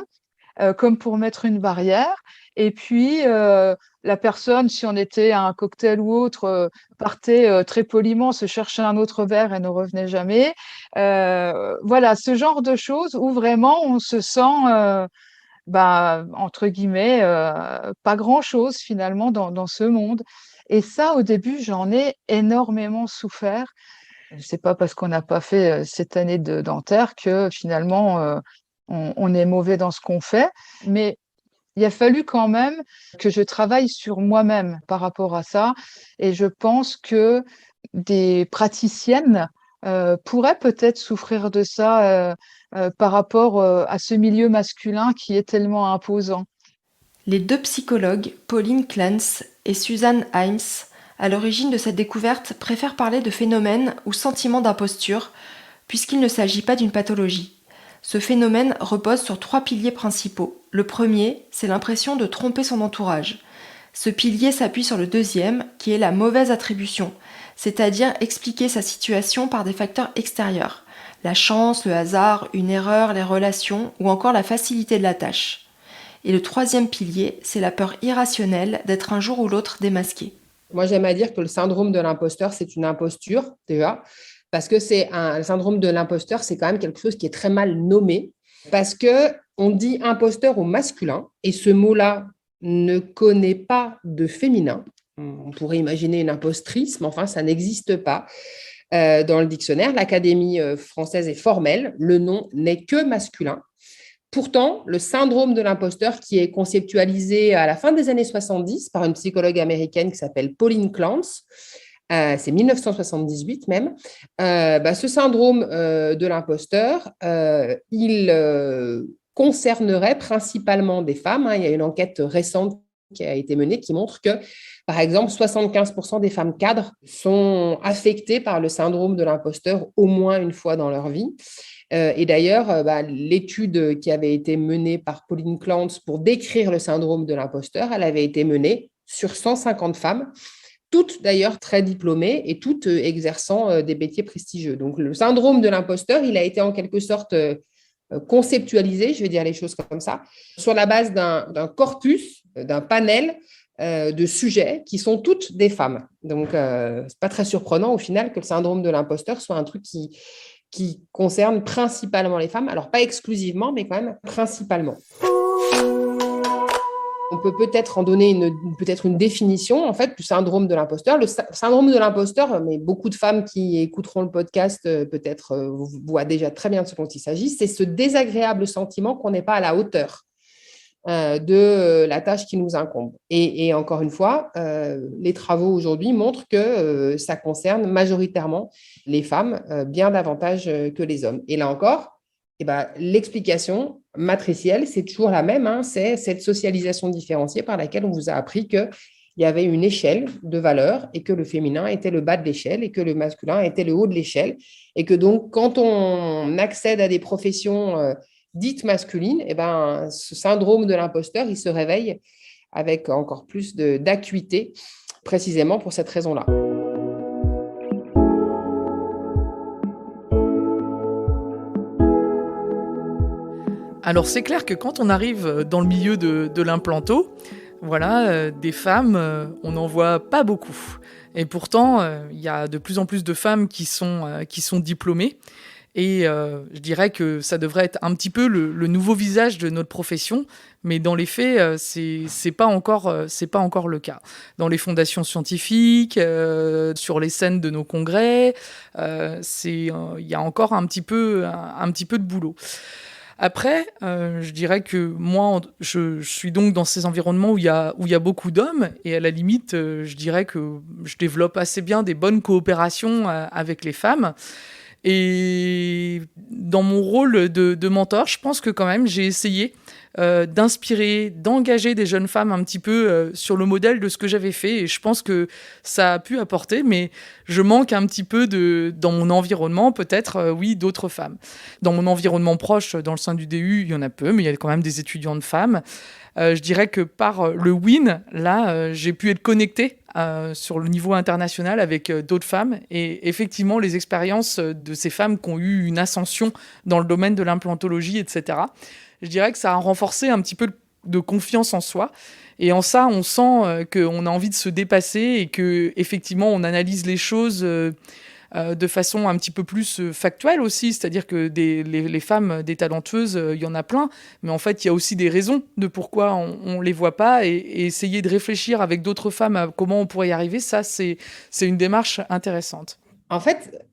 comme pour mettre une barrière. Et puis, la personne, si on était à un cocktail ou autre, partait très poliment se chercher un autre verre et ne revenait jamais. Voilà, ce genre de choses où vraiment on se sent, entre guillemets, pas grand-chose finalement dans ce monde. Et ça, au début, j'en ai énormément souffert. C'est pas parce qu'on n'a pas fait cette année de dentaire que finalement on est mauvais dans ce qu'on fait, mais il a fallu quand même que je travaille sur moi-même par rapport à ça, et je pense que des praticiennes pourraient peut-être souffrir de ça par rapport à ce milieu masculin qui est tellement imposant. Les deux psychologues, Pauline Clance et Suzanne Himes, à l'origine de cette découverte, préfèrent parler de phénomène ou sentiment d'imposture, puisqu'il ne s'agit pas d'une pathologie. Ce phénomène repose sur 3 piliers principaux. Le premier, c'est l'impression de tromper son entourage. Ce pilier s'appuie sur le deuxième, qui est la mauvaise attribution, c'est-à-dire expliquer sa situation par des facteurs extérieurs. La chance, le hasard, une erreur, les relations ou encore la facilité de la tâche. Et le troisième pilier, c'est la peur irrationnelle d'être un jour ou l'autre démasqué. Moi, j'aime à dire que le syndrome de l'imposteur, c'est une imposture, déjà, parce que le syndrome de l'imposteur, c'est quand même quelque chose qui est très mal nommé, parce qu'on dit imposteur au masculin, et ce mot-là ne connaît pas de féminin. On pourrait imaginer une impostrice, mais enfin, ça n'existe pas. Dans le dictionnaire, l'Académie française est formelle, le nom n'est que masculin. Pourtant, le syndrome de l'imposteur, qui est conceptualisé à la fin des années 70 par une psychologue américaine qui s'appelle Pauline Clance, c'est 1978 même, ce syndrome de l'imposteur, il concernerait principalement des femmes. Il y a une enquête récente qui a été menée qui montre que, par exemple, 75% des femmes cadres sont affectées par le syndrome de l'imposteur au moins une fois dans leur vie. Et d'ailleurs, l'étude qui avait été menée par Pauline Clance pour décrire le syndrome de l'imposteur, elle avait été menée sur 150 femmes, toutes d'ailleurs très diplômées et toutes exerçant des métiers prestigieux. Donc le syndrome de l'imposteur, il a été en quelque sorte conceptualisé, je vais dire les choses comme ça, sur la base d'un corpus, d'un panel de sujets qui sont toutes des femmes. Donc c'est pas très surprenant au final que le syndrome de l'imposteur soit un truc qui concerne principalement les femmes. Alors, pas exclusivement, mais quand même principalement. On peut peut-être en donner une définition, en fait, du syndrome de l'imposteur. Le syndrome de l'imposteur, mais beaucoup de femmes qui écouteront le podcast peut-être voient déjà très bien de ce dont il s'agit, c'est ce désagréable sentiment qu'on n'est pas à la hauteur de la tâche qui nous incombe. Et encore une fois, les travaux aujourd'hui montrent que ça concerne majoritairement les femmes bien davantage que les hommes. Et là encore, l'explication matricielle, c'est toujours la même, c'est cette socialisation différenciée par laquelle on vous a appris qu'il y avait une échelle de valeurs et que le féminin était le bas de l'échelle et que le masculin était le haut de l'échelle. Et que donc, quand on accède à des professions dite masculine, ce syndrome de l'imposteur, il se réveille avec encore plus d'acuité, précisément pour cette raison-là. Alors c'est clair que quand on arrive dans le milieu de l'implanto, des femmes, on n'en voit pas beaucoup. Et pourtant, il y a de plus en plus de femmes qui sont diplômées. Et je dirais que ça devrait être un petit peu le nouveau visage de notre profession, mais dans les faits, c'est pas encore le cas. Dans les fondations scientifiques, sur les scènes de nos congrès, il y a encore un petit peu de boulot. Après, je dirais que moi, je suis donc dans ces environnements où il y a beaucoup d'hommes, et à la limite, je dirais que je développe assez bien des bonnes coopérations avec les femmes. Et dans mon rôle de mentor, je pense que quand même, j'ai essayé d'inspirer, d'engager des jeunes femmes un petit peu sur le modèle de ce que j'avais fait. Et je pense que ça a pu apporter, mais je manque un petit peu dans mon environnement, peut-être, oui, d'autres femmes. Dans mon environnement proche, dans le sein du DU, il y en a peu, mais il y a quand même des étudiantes femmes. Je dirais que par le WIN, là, j'ai pu être connectée sur le niveau international avec d'autres femmes. Et effectivement, les expériences de ces femmes qui ont eu une ascension dans le domaine de l'implantologie, etc., je dirais que ça a renforcé un petit peu de confiance en soi. Et en ça, on sent qu'on a envie de se dépasser et qu'effectivement, on analyse les choses de façon un petit peu plus factuelle aussi. C'est-à-dire que les femmes, des talentueuses, il y en a plein. Mais en fait, il y a aussi des raisons de pourquoi on ne les voit pas. Et essayer de réfléchir avec d'autres femmes à comment on pourrait y arriver, ça, c'est une démarche intéressante. En fait,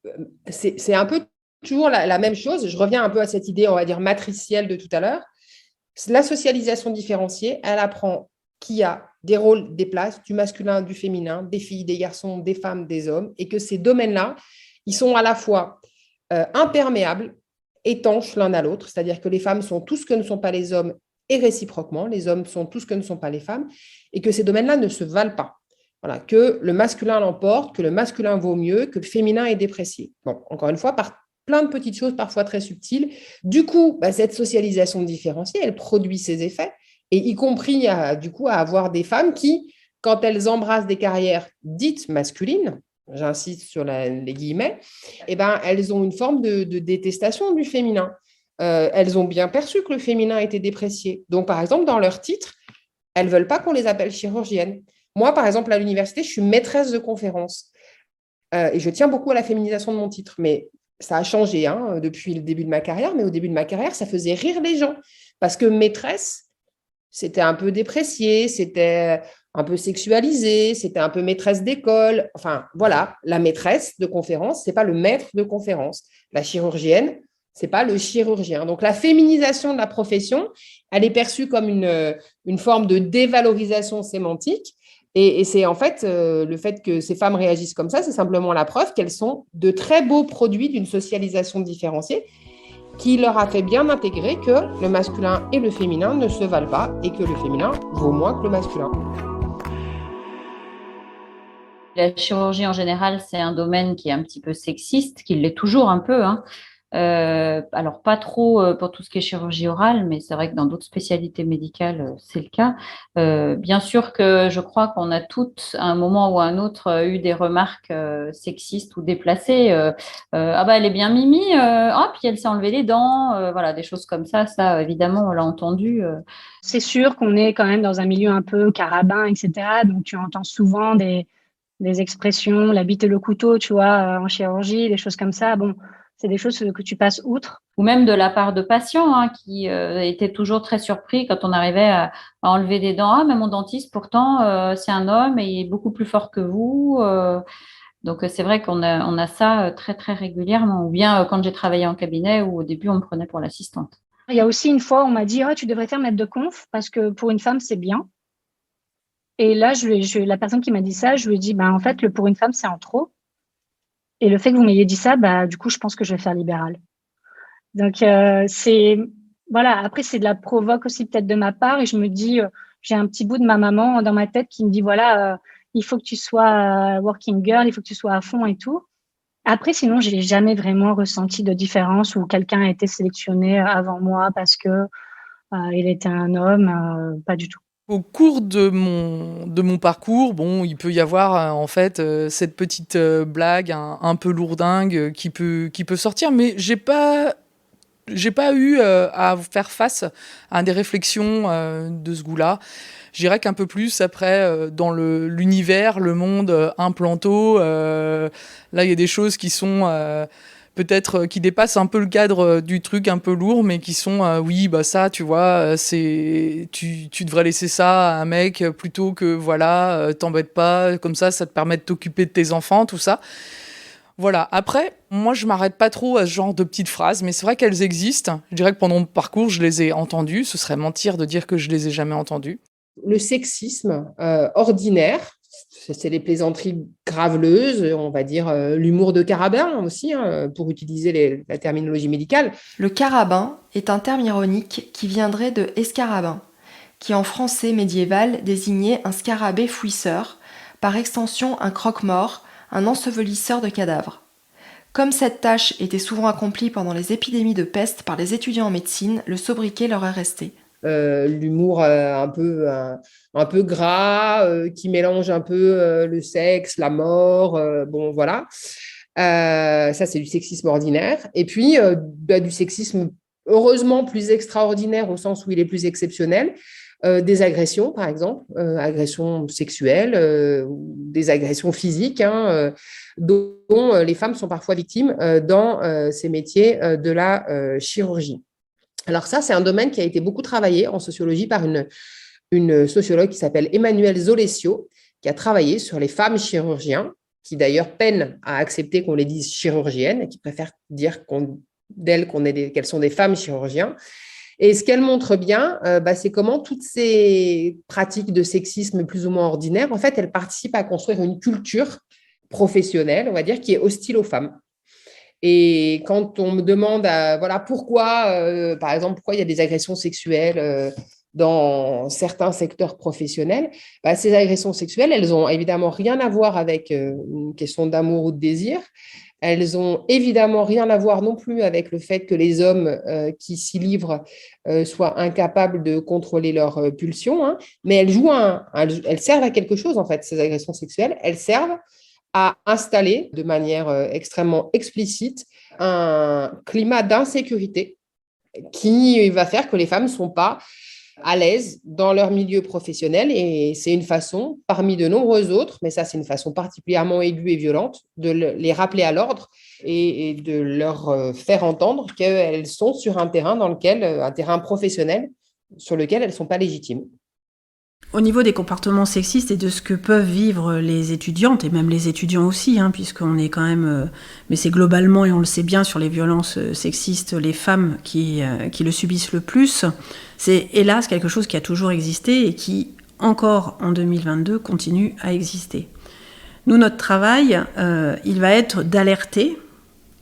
c'est un peu toujours la même chose. Je reviens un peu à cette idée, on va dire, matricielle de tout à l'heure. La socialisation différenciée, elle apprend qu'il y a des rôles, des places, du masculin, du féminin, des filles, des garçons, des femmes, des hommes, et que ces domaines-là, ils sont à la fois imperméables, étanches l'un à l'autre, c'est-à-dire que les femmes sont tout ce que ne sont pas les hommes et réciproquement, les hommes sont tout ce que ne sont pas les femmes, et que ces domaines-là ne se valent pas. Voilà, que le masculin l'emporte, que le masculin vaut mieux, que le féminin est déprécié. Bon, encore une fois, par plein de petites choses, parfois très subtiles. Du coup, cette socialisation différenciée, elle produit ses effets, et y compris à avoir des femmes qui, quand elles embrassent des carrières dites masculines, j'insiste sur les guillemets, elles ont une forme de détestation du féminin. Elles ont bien perçu que le féminin était déprécié. Donc, par exemple, dans leur titre, elles ne veulent pas qu'on les appelle chirurgiennes. Moi, par exemple, à l'université, je suis maîtresse de conférences. Et je tiens beaucoup à la féminisation de mon titre. Mais ça a changé depuis le début de ma carrière. Mais au début de ma carrière, ça faisait rire les gens. Parce que maîtresse, c'était un peu déprécié, c'était un peu sexualisé, c'était un peu maîtresse d'école. Enfin, voilà, la maîtresse de conférence, ce n'est pas le maître de conférence. La chirurgienne, ce n'est pas le chirurgien. Donc, la féminisation de la profession, elle est perçue comme une forme de dévalorisation sémantique. Et c'est en fait, le fait que ces femmes réagissent comme ça, c'est simplement la preuve qu'elles sont de très beaux produits d'une socialisation différenciée qui leur a fait bien intégrer que le masculin et le féminin ne se valent pas et que le féminin vaut moins que le masculin. La chirurgie en général, c'est un domaine qui est un petit peu sexiste, qui l'est toujours un peu, alors pas trop pour tout ce qui est chirurgie orale, mais c'est vrai que dans d'autres spécialités médicales, c'est le cas. Bien sûr que je crois qu'on a toutes, à un moment ou à un autre, eu des remarques sexistes ou déplacées. Elle est bien mimi, puis elle s'est enlevé les dents, voilà, des choses comme ça. Ça, évidemment, on l'a entendu. C'est sûr qu'on est quand même dans un milieu un peu carabin, etc. Donc, tu entends souvent des expressions, la bite et le couteau, tu vois, en chirurgie, des choses comme ça. Bon, c'est des choses que tu passes outre. Ou même de la part de patients qui étaient toujours très surpris quand on arrivait à enlever des dents. Ah, mais mon dentiste, pourtant, c'est un homme et il est beaucoup plus fort que vous. Donc, c'est vrai qu'on a ça très, très régulièrement. Ou bien quand j'ai travaillé en cabinet, où au début, on me prenait pour l'assistante. Il y a aussi une fois, on m'a dit « tu devrais faire maître de conf parce que pour une femme, c'est bien ». Et là, la personne qui m'a dit ça, je lui ai dit en fait, le pour une femme, c'est en trop. Et le fait que vous m'ayez dit ça, du coup, je pense que je vais faire libéral. Donc, voilà. Après, c'est de la provoque aussi peut-être de ma part. Et je me dis, j'ai un petit bout de ma maman dans ma tête qui me dit, voilà, il faut que tu sois working girl, il faut que tu sois à fond et tout. Après, sinon, j'ai jamais vraiment ressenti de différence où quelqu'un a été sélectionné avant moi parce que il était un homme, pas du tout. Au cours de mon parcours, il peut y avoir en fait cette petite blague un peu lourdingue qui peut sortir, mais j'ai pas eu à faire face à des réflexions de ce goût-là. Je dirais qu'un peu plus après dans l'univers, le monde implanto, là il y a des choses qui sont peut-être qui dépassent un peu le cadre du truc un peu lourd, mais qui sont ça, tu vois, tu devrais laisser ça à un mec plutôt que t'embête pas, comme ça te permet de t'occuper de tes enfants, tout ça. Voilà. Après, moi, je m'arrête pas trop à ce genre de petites phrases, mais c'est vrai qu'elles existent. Je dirais que pendant mon parcours, je les ai entendues. Ce serait mentir de dire que je les ai jamais entendues. Le sexisme ordinaire, c'est les plaisanteries graveleuses, on va dire l'humour de carabin aussi, hein, pour utiliser la terminologie médicale. Le carabin est un terme ironique qui viendrait de escarabin, qui en français médiéval désignait un scarabée fouisseur, par extension un croque-mort, un ensevelisseur de cadavres. Comme cette tâche était souvent accomplie pendant les épidémies de peste par les étudiants en médecine, le sobriquet leur est resté. L'humour un peu gras, qui mélange un peu le sexe, la mort, bon voilà. Ça, c'est du sexisme ordinaire. Et puis, du sexisme heureusement plus extraordinaire au sens où il est plus exceptionnel. Des agressions, par exemple, agressions sexuelles, des agressions physiques, hein, dont les femmes sont parfois victimes dans ces métiers de la chirurgie. Alors ça, c'est un domaine qui a été beaucoup travaillé en sociologie par une sociologue qui s'appelle Emmanuelle Zolesio, qui a travaillé sur les femmes chirurgiens, qui d'ailleurs peinent à accepter qu'on les dise chirurgiennes et qui préfèrent dire qu'elles sont des femmes chirurgiens. Et ce qu'elle montre bien, c'est comment toutes ces pratiques de sexisme plus ou moins ordinaires, en fait, elles participent à construire une culture professionnelle, on va dire, qui est hostile aux femmes. Et quand on me demande, pourquoi, par exemple, pourquoi il y a des agressions sexuelles dans certains secteurs professionnels, ces agressions sexuelles, elles n'ont évidemment rien à voir avec une question d'amour ou de désir. Elles ont évidemment rien à voir non plus avec le fait que les hommes qui s'y livrent soient incapables de contrôler leurs pulsions, hein, mais elles servent à quelque chose, en fait, ces agressions sexuelles. Elles servent à installer de manière extrêmement explicite un climat d'insécurité qui va faire que les femmes ne sont pas à l'aise dans leur milieu professionnel. Et c'est une façon, parmi de nombreuses autres, mais ça c'est une façon particulièrement aiguë et violente, de les rappeler à l'ordre et de leur faire entendre qu'elles sont sur un terrain un terrain professionnel sur lequel elles ne sont pas légitimes. Au niveau des comportements sexistes et de ce que peuvent vivre les étudiantes, et même les étudiants aussi, hein, puisqu'on est quand même, mais c'est globalement, et on le sait bien, sur les violences sexistes, les femmes qui le subissent le plus, c'est hélas quelque chose qui a toujours existé et qui, encore en 2022, continue à exister. Nous, notre travail, il va être d'alerter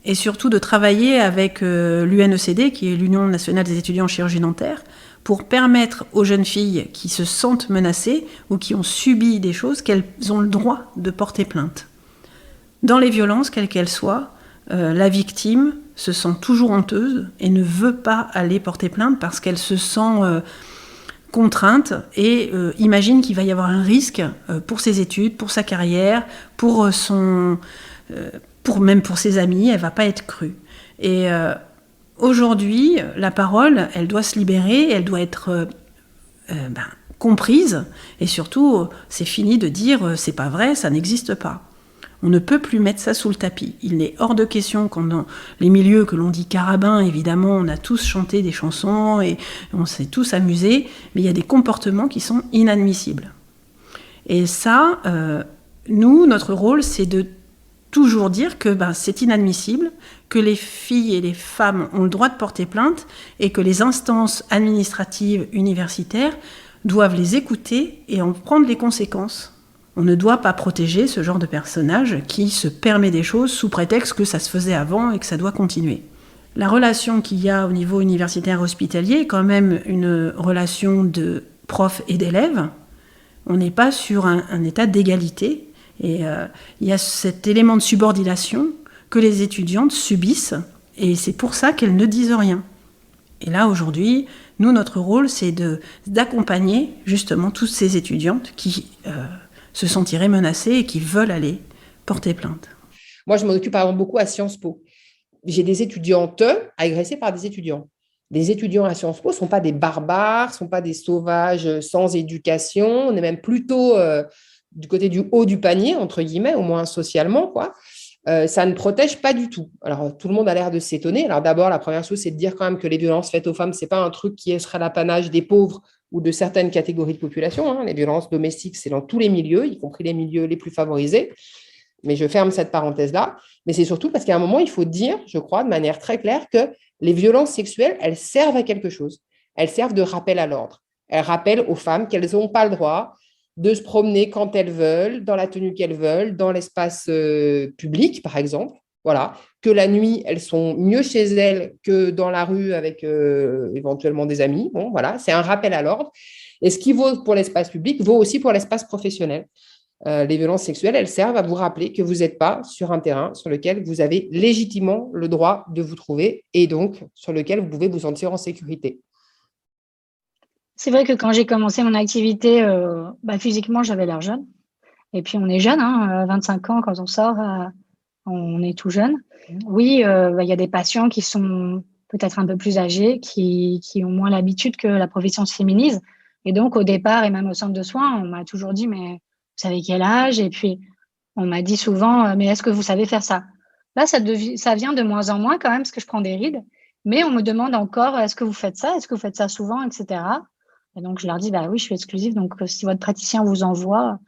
et surtout de travailler avec l'UNECD, qui est l'Union nationale des étudiants en chirurgie dentaire, pour permettre aux jeunes filles qui se sentent menacées ou qui ont subi des choses qu'elles ont le droit de porter plainte. Dans les violences, quelles qu'elles soient, la victime se sent toujours honteuse et ne veut pas aller porter plainte parce qu'elle se sent contrainte et imagine qu'il va y avoir un risque pour ses études, pour sa carrière, même pour ses amis, elle ne va pas être crue. Et aujourd'hui, la parole, elle doit se libérer, elle doit être comprise, et surtout, c'est fini de dire c'est pas vrai, ça n'existe pas. On ne peut plus mettre ça sous le tapis. Il n'est hors de question qu'en dans les milieux que l'on dit carabins, évidemment, on a tous chanté des chansons et on s'est tous amusés, mais il y a des comportements qui sont inadmissibles. Et ça, nous, notre rôle, c'est de toujours dire que c'est inadmissible, que les filles et les femmes ont le droit de porter plainte et que les instances administratives universitaires doivent les écouter et en prendre les conséquences. On ne doit pas protéger ce genre de personnage qui se permet des choses sous prétexte que ça se faisait avant et que ça doit continuer. La relation qu'il y a au niveau universitaire hospitalier est quand même une relation de prof et d'élève. On n'est pas sur un état d'égalité. Et il y a cet élément de subordination que les étudiantes subissent, et c'est pour ça qu'elles ne disent rien. Et là, aujourd'hui, nous, notre rôle, c'est d'accompagner justement toutes ces étudiantes qui se sentiraient menacées et qui veulent aller porter plainte. Moi, je m'en occupe par exemple beaucoup à Sciences Po. J'ai des étudiantes agressées par des étudiants. Les étudiants à Sciences Po ne sont pas des barbares, ne sont pas des sauvages sans éducation, on est même plutôt du côté du haut du panier, entre guillemets, au moins socialement, quoi. Ça ne protège pas du tout. Alors, tout le monde a l'air de s'étonner. Alors, d'abord, la première chose, c'est de dire quand même que les violences faites aux femmes, ce n'est pas un truc qui serait l'apanage des pauvres ou de certaines catégories de population, hein. Les violences domestiques, c'est dans tous les milieux, y compris les milieux les plus favorisés. Mais je ferme cette parenthèse-là. Mais c'est surtout parce qu'à un moment, il faut dire, je crois, de manière très claire, que les violences sexuelles, elles servent à quelque chose. Elles servent de rappel à l'ordre. Elles rappellent aux femmes qu'elles n'ont pas le droit de se promener quand elles veulent, dans la tenue qu'elles veulent, dans l'espace public, par exemple. Voilà, que la nuit, elles sont mieux chez elles que dans la rue avec éventuellement des amis. Bon, voilà, c'est un rappel à l'ordre. Et ce qui vaut pour l'espace public vaut aussi pour l'espace professionnel. Les violences sexuelles, elles servent à vous rappeler que vous n'êtes pas sur un terrain sur lequel vous avez légitimement le droit de vous trouver et donc sur lequel vous pouvez vous sentir en sécurité. C'est vrai que quand j'ai commencé mon activité, physiquement, j'avais l'air jeune. Et puis, on est jeune, 25 ans, quand on sort, on est tout jeune. Oui, il y a des patients qui sont peut-être un peu plus âgés, qui ont moins l'habitude que la profession se féminise. Et donc, au départ, et même au centre de soins, on m'a toujours dit, mais vous savez quel âge? Et puis, on m'a dit souvent, mais est-ce que vous savez faire ça? Là, ça vient de moins en moins quand même, parce que je prends des rides. Mais on me demande encore, est-ce que vous faites ça? Est-ce que vous faites ça souvent, etc. Et donc, je leur dis, oui, je suis exclusive. Donc, si votre praticien vous envoie.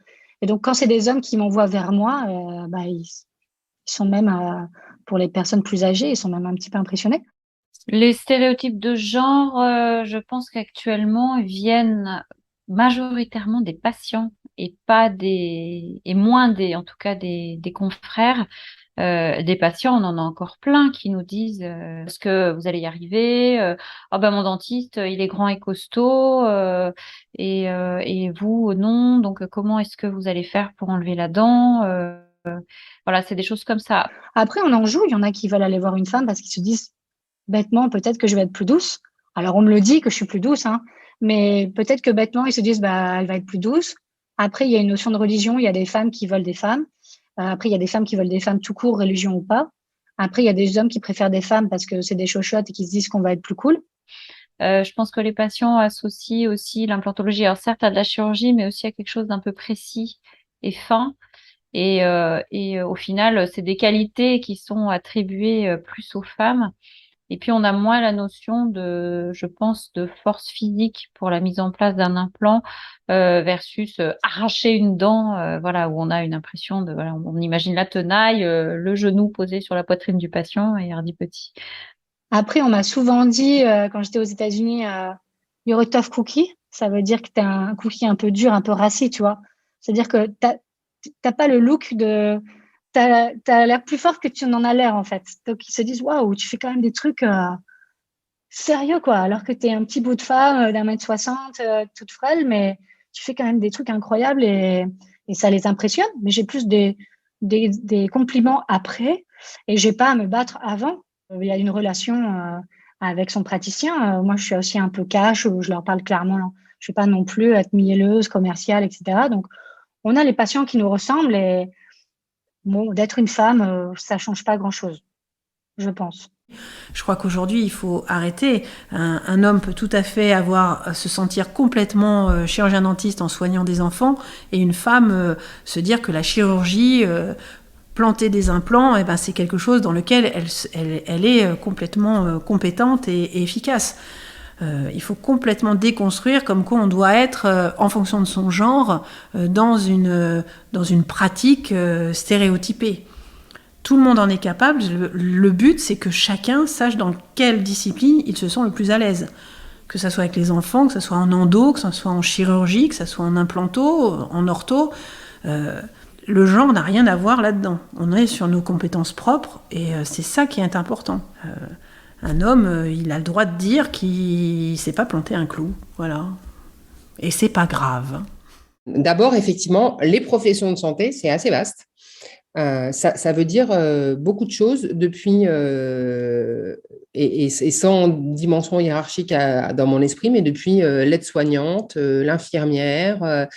Et donc, quand c'est des hommes qui m'envoient vers moi, ils sont même, pour les personnes plus âgées, ils sont même un petit peu impressionnés. Les stéréotypes de genre, je pense qu'actuellement, viennent majoritairement des patients et moins en tout cas des confrères. Des patients, on en a encore plein qui nous disent est-ce que vous allez y arriver? Mon dentiste, il est grand et costaud, et vous, non. Donc, comment est-ce que vous allez faire pour enlever la dent? Voilà, c'est des choses comme ça. Après, on en joue. Il y en a qui veulent aller voir une femme parce qu'ils se disent bêtement, peut-être que je vais être plus douce. Alors, on me le dit que je suis plus douce, mais peut-être que bêtement, ils se disent elle va être plus douce. Après, il y a une notion de religion. Il y a des femmes qui veulent des femmes. Après, il y a des femmes qui veulent des femmes tout court, religion ou pas. Après, il y a des hommes qui préfèrent des femmes parce que c'est des chochottes et qui se disent qu'on va être plus cool. Je pense que les patients associent aussi l'implantologie, alors certes à de la chirurgie, mais aussi à quelque chose d'un peu précis et fin. Et au final, c'est des qualités qui sont attribuées plus aux femmes. Et puis, on a moins la notion je pense, de force physique pour la mise en place d'un implant versus arracher une dent, où on a une impression on imagine la tenaille, le genou posé sur la poitrine du patient et hardi petit. Après, on m'a souvent dit, quand j'étais aux États-Unis, you're a tough cookie. Ça veut dire que t'es un cookie un peu dur, un peu rassis, tu vois. C'est-à-dire que t'as pas le look de... T'as l'air plus forte que tu n'en as l'air, en fait. Donc, ils se disent, waouh, tu fais quand même des trucs sérieux, quoi. Alors que t'es un petit bout de femme d'1m60, toute frêle, mais tu fais quand même des trucs incroyables et ça les impressionne. Mais j'ai plus des compliments après et j'ai pas à me battre avant. Il y a une relation avec son praticien. Moi, je suis aussi un peu cash, où je leur parle clairement. Je ne vais pas non plus être mielleuse, commerciale, etc. Donc, on a les patients qui nous ressemblent et d'être une femme, ça ne change pas grand-chose, je pense. Je crois qu'aujourd'hui, il faut arrêter. Un homme peut tout à fait se sentir complètement chirurgien-dentiste en soignant des enfants, et une femme se dire que la chirurgie, planter des implants, c'est quelque chose dans lequel elle est complètement compétente et efficace. Il faut complètement déconstruire comme quoi on doit être, en fonction de son genre, dans une pratique stéréotypée. Tout le monde en est capable. Le but, c'est que chacun sache dans quelle discipline il se sent le plus à l'aise. Que ça soit avec les enfants, que ça soit en endo, que ça soit en chirurgie, que ça soit en implanto, en ortho. Le genre n'a rien à voir là-dedans. On est sur nos compétences propres et c'est ça qui est important. Un homme, il a le droit de dire qu'il ne sait pas planter un clou. Voilà. Et c'est pas grave. D'abord, effectivement, les professions de santé, c'est assez vaste. Ça veut dire beaucoup de choses depuis, et sans dimension hiérarchique dans mon esprit, mais depuis l'aide-soignante, l'infirmière,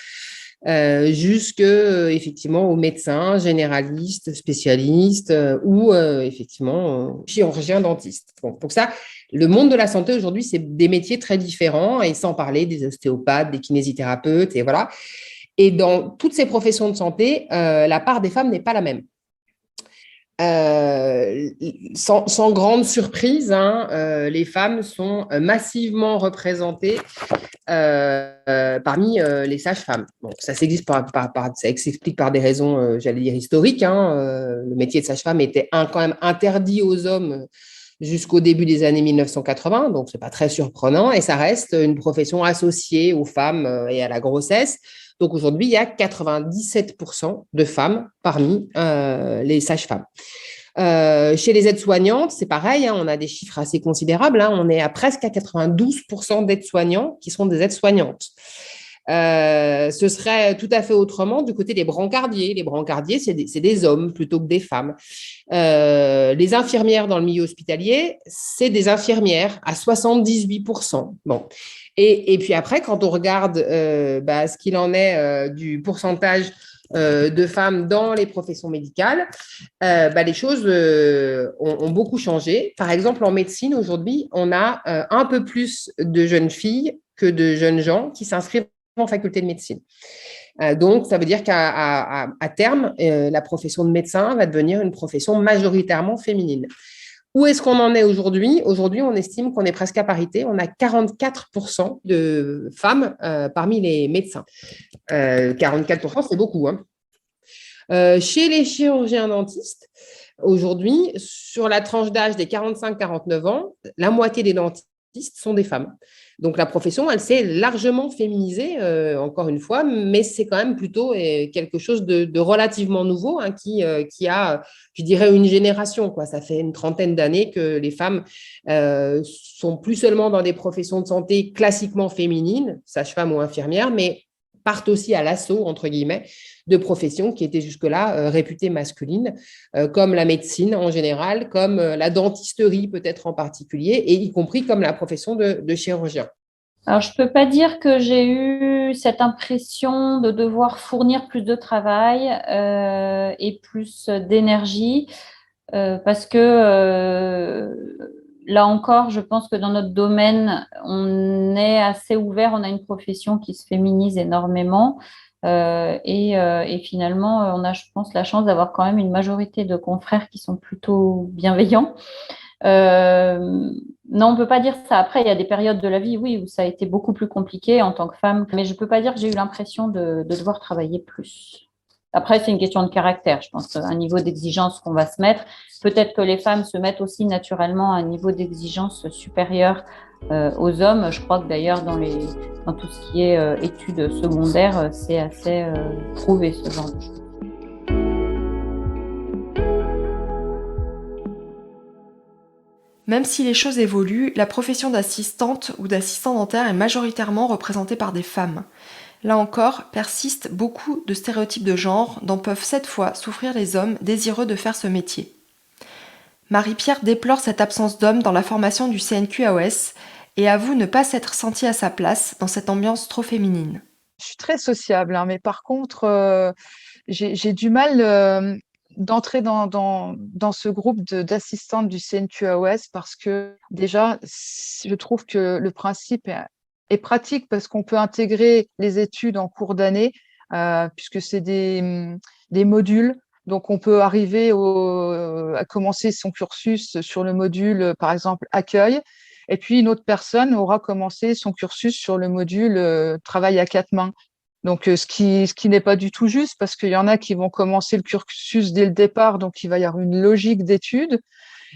jusque effectivement aux médecins généralistes, spécialistes ou effectivement chirurgiens dentistes. Bon, donc ça, le monde de la santé aujourd'hui, c'est des métiers très différents, et sans parler des ostéopathes, des kinésithérapeutes, et voilà. Et dans toutes ces professions de santé, la part des femmes n'est pas la même. Sans grande surprise, les femmes sont massivement représentées parmi les sages-femmes. Bon, ça s'explique par des raisons, j'allais dire, historiques. Le métier de sage-femme était quand même interdit aux hommes jusqu'au début des années 1980, donc ce n'est pas très surprenant, et ça reste une profession associée aux femmes et à la grossesse. Donc aujourd'hui, il y a 97% de femmes parmi les sages-femmes. Chez les aides-soignantes, c'est pareil, hein, on a des chiffres assez considérables. Hein, on est à presque à 92% d'aides-soignants qui sont des aides-soignantes. Ce serait tout à fait autrement du côté des brancardiers. Les brancardiers, c'est des hommes plutôt que des femmes. Les infirmières dans le milieu hospitalier, c'est des infirmières à 78%. Bon. Et puis après, quand on regarde ce qu'il en est du pourcentage de femmes dans les professions médicales, les choses ont beaucoup changé. Par exemple, en médecine, aujourd'hui, on a un peu plus de jeunes filles que de jeunes gens qui s'inscrivent en faculté de médecine. Donc, ça veut dire qu'à terme, la profession de médecin va devenir une profession majoritairement féminine. Où est-ce qu'on en est aujourd'hui? Aujourd'hui, on estime qu'on est presque à parité. On a 44% de femmes parmi les médecins. 44%, c'est beaucoup, hein. Chez les chirurgiens dentistes, aujourd'hui, sur la tranche d'âge des 45-49 ans, la moitié des dentistes sont des femmes. Donc, la profession, elle s'est largement féminisée, encore une fois, mais c'est quand même plutôt quelque chose de relativement nouveau, hein, qui a, je dirais, une génération, quoi. Ça fait une trentaine d'années que les femmes sont plus seulement dans des professions de santé classiquement féminines, sage-femme ou infirmière, mais partent aussi à l'assaut, entre guillemets, de professions qui étaient jusque-là réputées masculines, comme la médecine en général, comme la dentisterie peut-être en particulier, et y compris comme la profession de chirurgien. Alors, je peux pas dire que j'ai eu cette impression de devoir fournir plus de travail et plus d'énergie, parce que là encore, je pense que dans notre domaine, on est assez ouvert, on a une profession qui se féminise énormément. Et finalement, on a, je pense, la chance d'avoir quand même une majorité de confrères qui sont plutôt bienveillants. Non, on peut pas dire ça. Après, il y a des périodes de la vie, oui, où ça a été beaucoup plus compliqué en tant que femme, mais je peux pas dire que j'ai eu l'impression de devoir travailler plus. Après, c'est une question de caractère, je pense, un niveau d'exigence qu'on va se mettre. Peut-être que les femmes se mettent aussi naturellement à un niveau d'exigence supérieur aux hommes. Je crois que d'ailleurs, dans tout ce qui est études secondaires, c'est assez prouvé, ce genre de choses. Même si les choses évoluent, la profession d'assistante ou d'assistant dentaire est majoritairement représentée par des femmes. Là encore, persistent beaucoup de stéréotypes de genre dont peuvent cette fois souffrir les hommes désireux de faire ce métier. Marie-Pierre déplore cette absence d'hommes dans la formation du CNQAOS et avoue ne pas s'être sentie à sa place dans cette ambiance trop féminine. Je suis très sociable, hein, mais par contre, j'ai du mal d'entrer dans ce groupe d'assistantes du CNQAOS parce que déjà, je trouve que le principe est pratique parce qu'on peut intégrer les études en cours d'année puisque c'est des modules. Donc, on peut arriver à commencer son cursus sur le module, par exemple, accueil. Et puis, une autre personne aura commencé son cursus sur le module travail à quatre mains. Donc, ce qui n'est pas du tout juste parce qu'il y en a qui vont commencer le cursus dès le départ. Donc, il va y avoir une logique d'études.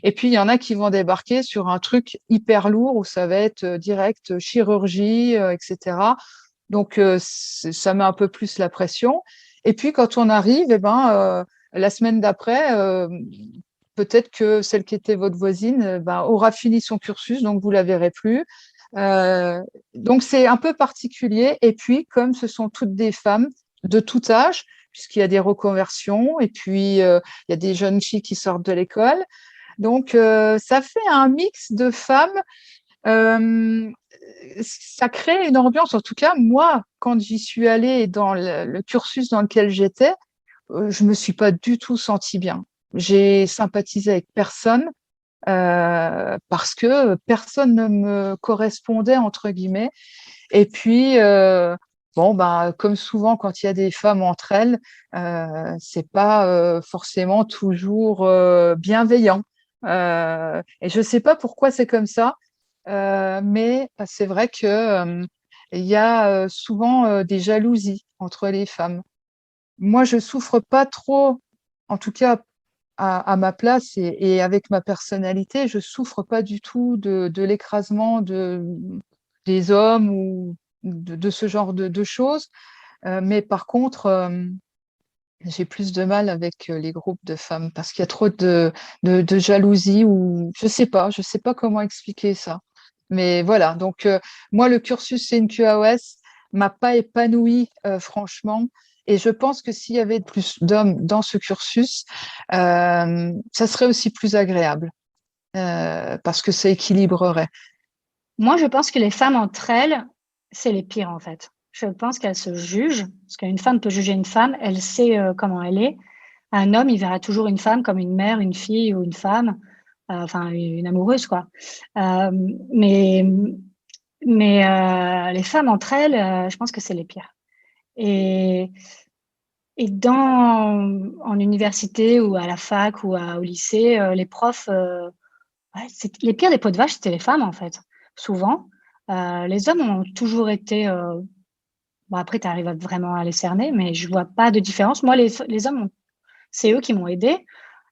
Et puis, il y en a qui vont débarquer sur un truc hyper lourd où ça va être direct chirurgie, etc. Donc, ça met un peu plus la pression. Et puis, quand on arrive, la semaine d'après, peut-être que celle qui était votre voisine aura fini son cursus, donc vous la verrez plus. Donc, c'est un peu particulier. Et puis, comme ce sont toutes des femmes de tout âge, puisqu'il y a des reconversions, et puis il y a des jeunes filles qui sortent de l'école. Donc, ça fait un mix de femmes. Ça crée une ambiance. En tout cas, moi, quand j'y suis allée dans le cursus dans lequel j'étais, je me suis pas du tout sentie bien. J'ai sympathisé avec personne parce que personne ne me correspondait entre guillemets. Et puis comme souvent quand il y a des femmes entre elles, c'est pas forcément toujours bienveillant. Et je sais pas pourquoi c'est comme ça, mais c'est vrai que il y a souvent des jalousies entre les femmes. Moi, je souffre pas trop, en tout cas à ma place et avec ma personnalité, je souffre pas du tout de l'écrasement des hommes ou de ce genre de choses. Mais par contre, j'ai plus de mal avec les groupes de femmes parce qu'il y a trop de jalousie ou je sais pas comment expliquer ça. Mais voilà, donc moi, le cursus CNQAOS m'a pas épanouie, franchement. Et je pense que s'il y avait plus d'hommes dans ce cursus, ça serait aussi plus agréable parce que ça équilibrerait. Moi, je pense que les femmes entre elles, c'est les pires en fait. Je pense qu'elles se jugent, parce qu'une femme peut juger une femme, elle sait comment elle est. Un homme, il verra toujours une femme comme une mère, une fille ou une femme, enfin une amoureuse quoi. Euh, mais les femmes entre elles, je pense que c'est les pires. Et, en université ou à la fac ou au lycée, les profs, ouais, les pires des pots de vache, c'était les femmes en fait, souvent. Les hommes ont toujours été. Bon, après, tu arrives vraiment à les cerner, mais je vois pas de différence. Moi, les hommes, c'est eux qui m'ont aidée.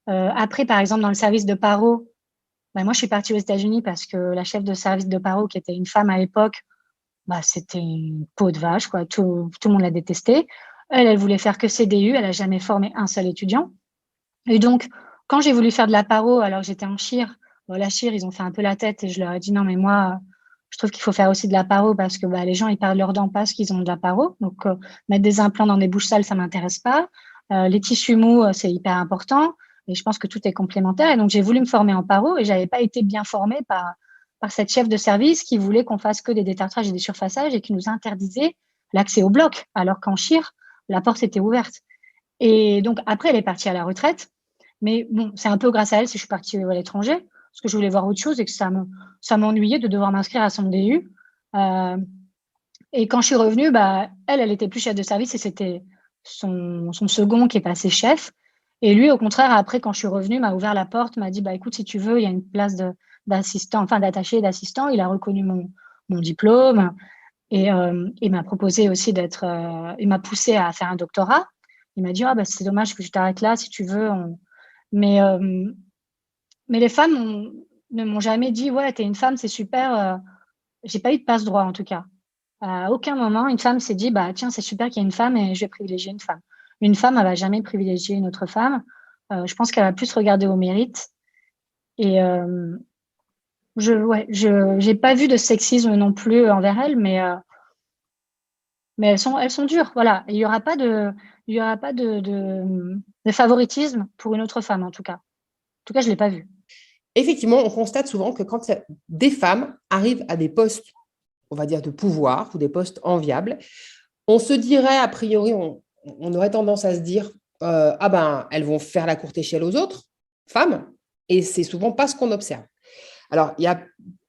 Après, par exemple, dans le service de paro, ben, moi, je suis partie aux États-Unis parce que la chef de service de paro, qui était une femme à l'époque, bah, c'était une peau de vache, quoi. Tout le monde l'a détestée. Elle voulait faire que CDU. Elle a jamais formé un seul étudiant. Et donc, quand j'ai voulu faire de la paro, alors que j'étais en chir, bon, la chir, ils ont fait un peu la tête et je leur ai dit non, mais moi, je trouve qu'il faut faire aussi de la paro parce que bah, les gens, ils perdent leurs dents parce qu'ils ont de la paro. Donc, mettre des implants dans des bouches sales, ça m'intéresse pas. Les tissus mous, c'est hyper important. Et je pense que tout est complémentaire. Et donc, j'ai voulu me former en paro et j'avais pas été bien formée par cette chef de service qui voulait qu'on fasse que des détartrages et des surfaçages et qui nous interdisait l'accès au bloc, alors qu'en chir, la porte était ouverte. Et donc, après, elle est partie à la retraite. Mais bon, c'est un peu grâce à elle si je suis partie à l'étranger, parce que je voulais voir autre chose et que ça m'ennuyait de devoir m'inscrire à son DU. Et quand je suis revenue, bah, elle était plus chef de service et c'était son second qui est passé chef. Et lui, au contraire, après, quand je suis revenue, m'a ouvert la porte, m'a dit, bah, écoute, si tu veux, il y a une place d'assistant, enfin, d'attaché d'assistant. Il a reconnu mon diplôme et il m'a proposé aussi il m'a poussé à faire un doctorat. Il m'a dit, ah, bah, c'est dommage que je t'arrête là, si tu veux. Mais, les femmes ne m'ont jamais dit, ouais, t'es une femme, c'est super. J'ai pas eu de passe-droit, en tout cas. À aucun moment, une femme s'est dit, bah, tiens, c'est super qu'il y ait une femme et je vais privilégier une femme. Une femme, elle va jamais privilégier une autre femme. Je pense qu'elle va plus regarder au mérite. Et j'ai pas vu de sexisme non plus envers elle, mais elles sont dures. Voilà. Il y aura pas de favoritisme pour une autre femme, en tout cas. En tout cas, je l'ai pas vu. Effectivement, on constate souvent que quand des femmes arrivent à des postes, on va dire, de pouvoir ou des postes enviables, on se dirait, a priori, on aurait tendance à se dire, ah ben, elles vont faire la courte échelle aux autres femmes, et c'est souvent pas ce qu'on observe. Alors,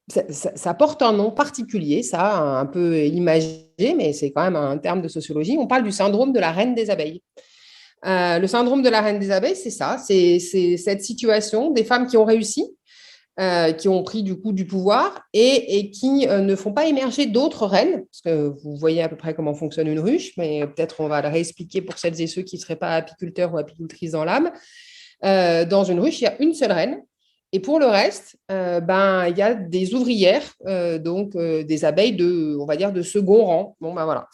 ça porte un nom particulier, ça, un peu imagé, mais c'est quand même un terme de sociologie. On parle du syndrome de la reine des abeilles. Le syndrome de la reine des abeilles, c'est ça, c'est cette situation des femmes qui ont réussi, qui ont pris du coup du pouvoir et qui ne font pas émerger d'autres reines, parce que vous voyez à peu près comment fonctionne une ruche, mais peut-être on va le réexpliquer pour celles et ceux qui ne seraient pas apiculteurs ou apicultrices dans l'âme. Dans une ruche, il y a une seule reine. Et pour le reste, il y a des ouvrières, donc des abeilles on va dire, de second rang. Bon, ben voilà.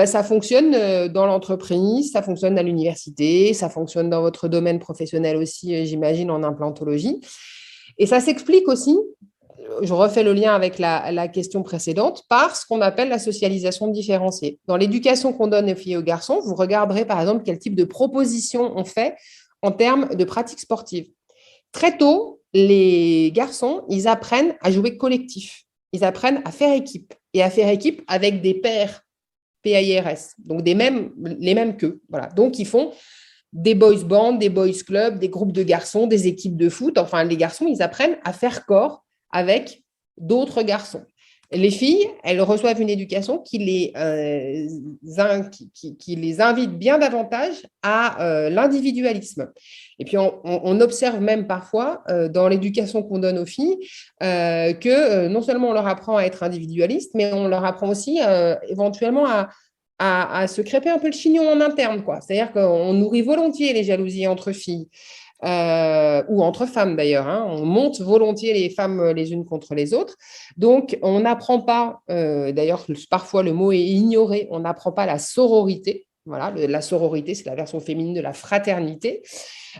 Ça fonctionne dans l'entreprise, ça fonctionne à l'université, ça fonctionne dans votre domaine professionnel aussi, j'imagine, en implantologie. Et ça s'explique aussi, je refais le lien avec la question précédente, par ce qu'on appelle la socialisation différenciée. Dans l'éducation qu'on donne aux filles et aux garçons, vous regarderez par exemple quel type de propositions on fait en termes de pratiques sportives. Très tôt, les garçons, ils apprennent à jouer collectif. Ils apprennent à faire équipe et à faire équipe avec des pairs, PAIRS, donc les mêmes qu'eux. Voilà. Donc, ils font des boys bands, des boys clubs, des groupes de garçons, des équipes de foot. Enfin, les garçons, ils apprennent à faire corps avec d'autres garçons. Les filles, elles reçoivent une éducation qui les invite bien davantage à l'individualisme. Et puis, on observe même parfois dans l'éducation qu'on donne aux filles que non seulement on leur apprend à être individualiste, mais on leur apprend aussi éventuellement à se crêper un peu le chignon en interne, quoi. C'est-à-dire qu'on nourrit volontiers les jalousies entre filles. ou entre femmes d'ailleurs, hein. On monte volontiers les femmes les unes contre les autres. Donc, on n'apprend pas, d'ailleurs, parfois le mot est ignoré, on n'apprend pas la sororité. Voilà, la sororité, c'est la version féminine de la fraternité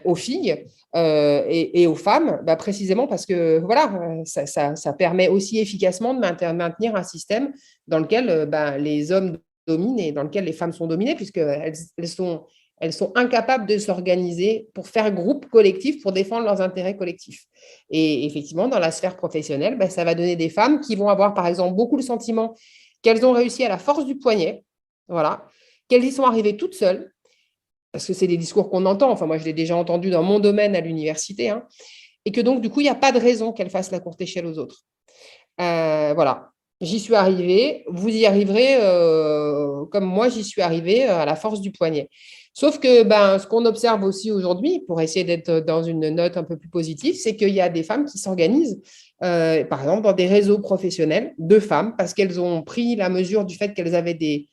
aux filles et aux femmes, précisément parce que voilà, ça permet aussi efficacement de maintenir un système dans lequel les hommes dominent et dans lequel les femmes sont dominées, puisqu'elles sont incapables de s'organiser pour faire groupe collectif, pour défendre leurs intérêts collectifs. Et effectivement, dans la sphère professionnelle, ça va donner des femmes qui vont avoir, par exemple, beaucoup le sentiment qu'elles ont réussi à la force du poignet, voilà, qu'elles y sont arrivées toutes seules, parce que c'est des discours qu'on entend, enfin moi je l'ai déjà entendu dans mon domaine à l'université, hein, et que donc du coup il n'y a pas de raison qu'elles fassent la courte échelle aux autres. Voilà, j'y suis arrivée, vous y arriverez comme moi j'y suis arrivée à la force du poignet. Sauf que ce qu'on observe aussi aujourd'hui, pour essayer d'être dans une note un peu plus positive, c'est qu'il y a des femmes qui s'organisent, par exemple dans des réseaux professionnels de femmes, parce qu'elles ont pris la mesure du fait qu'elles avaient des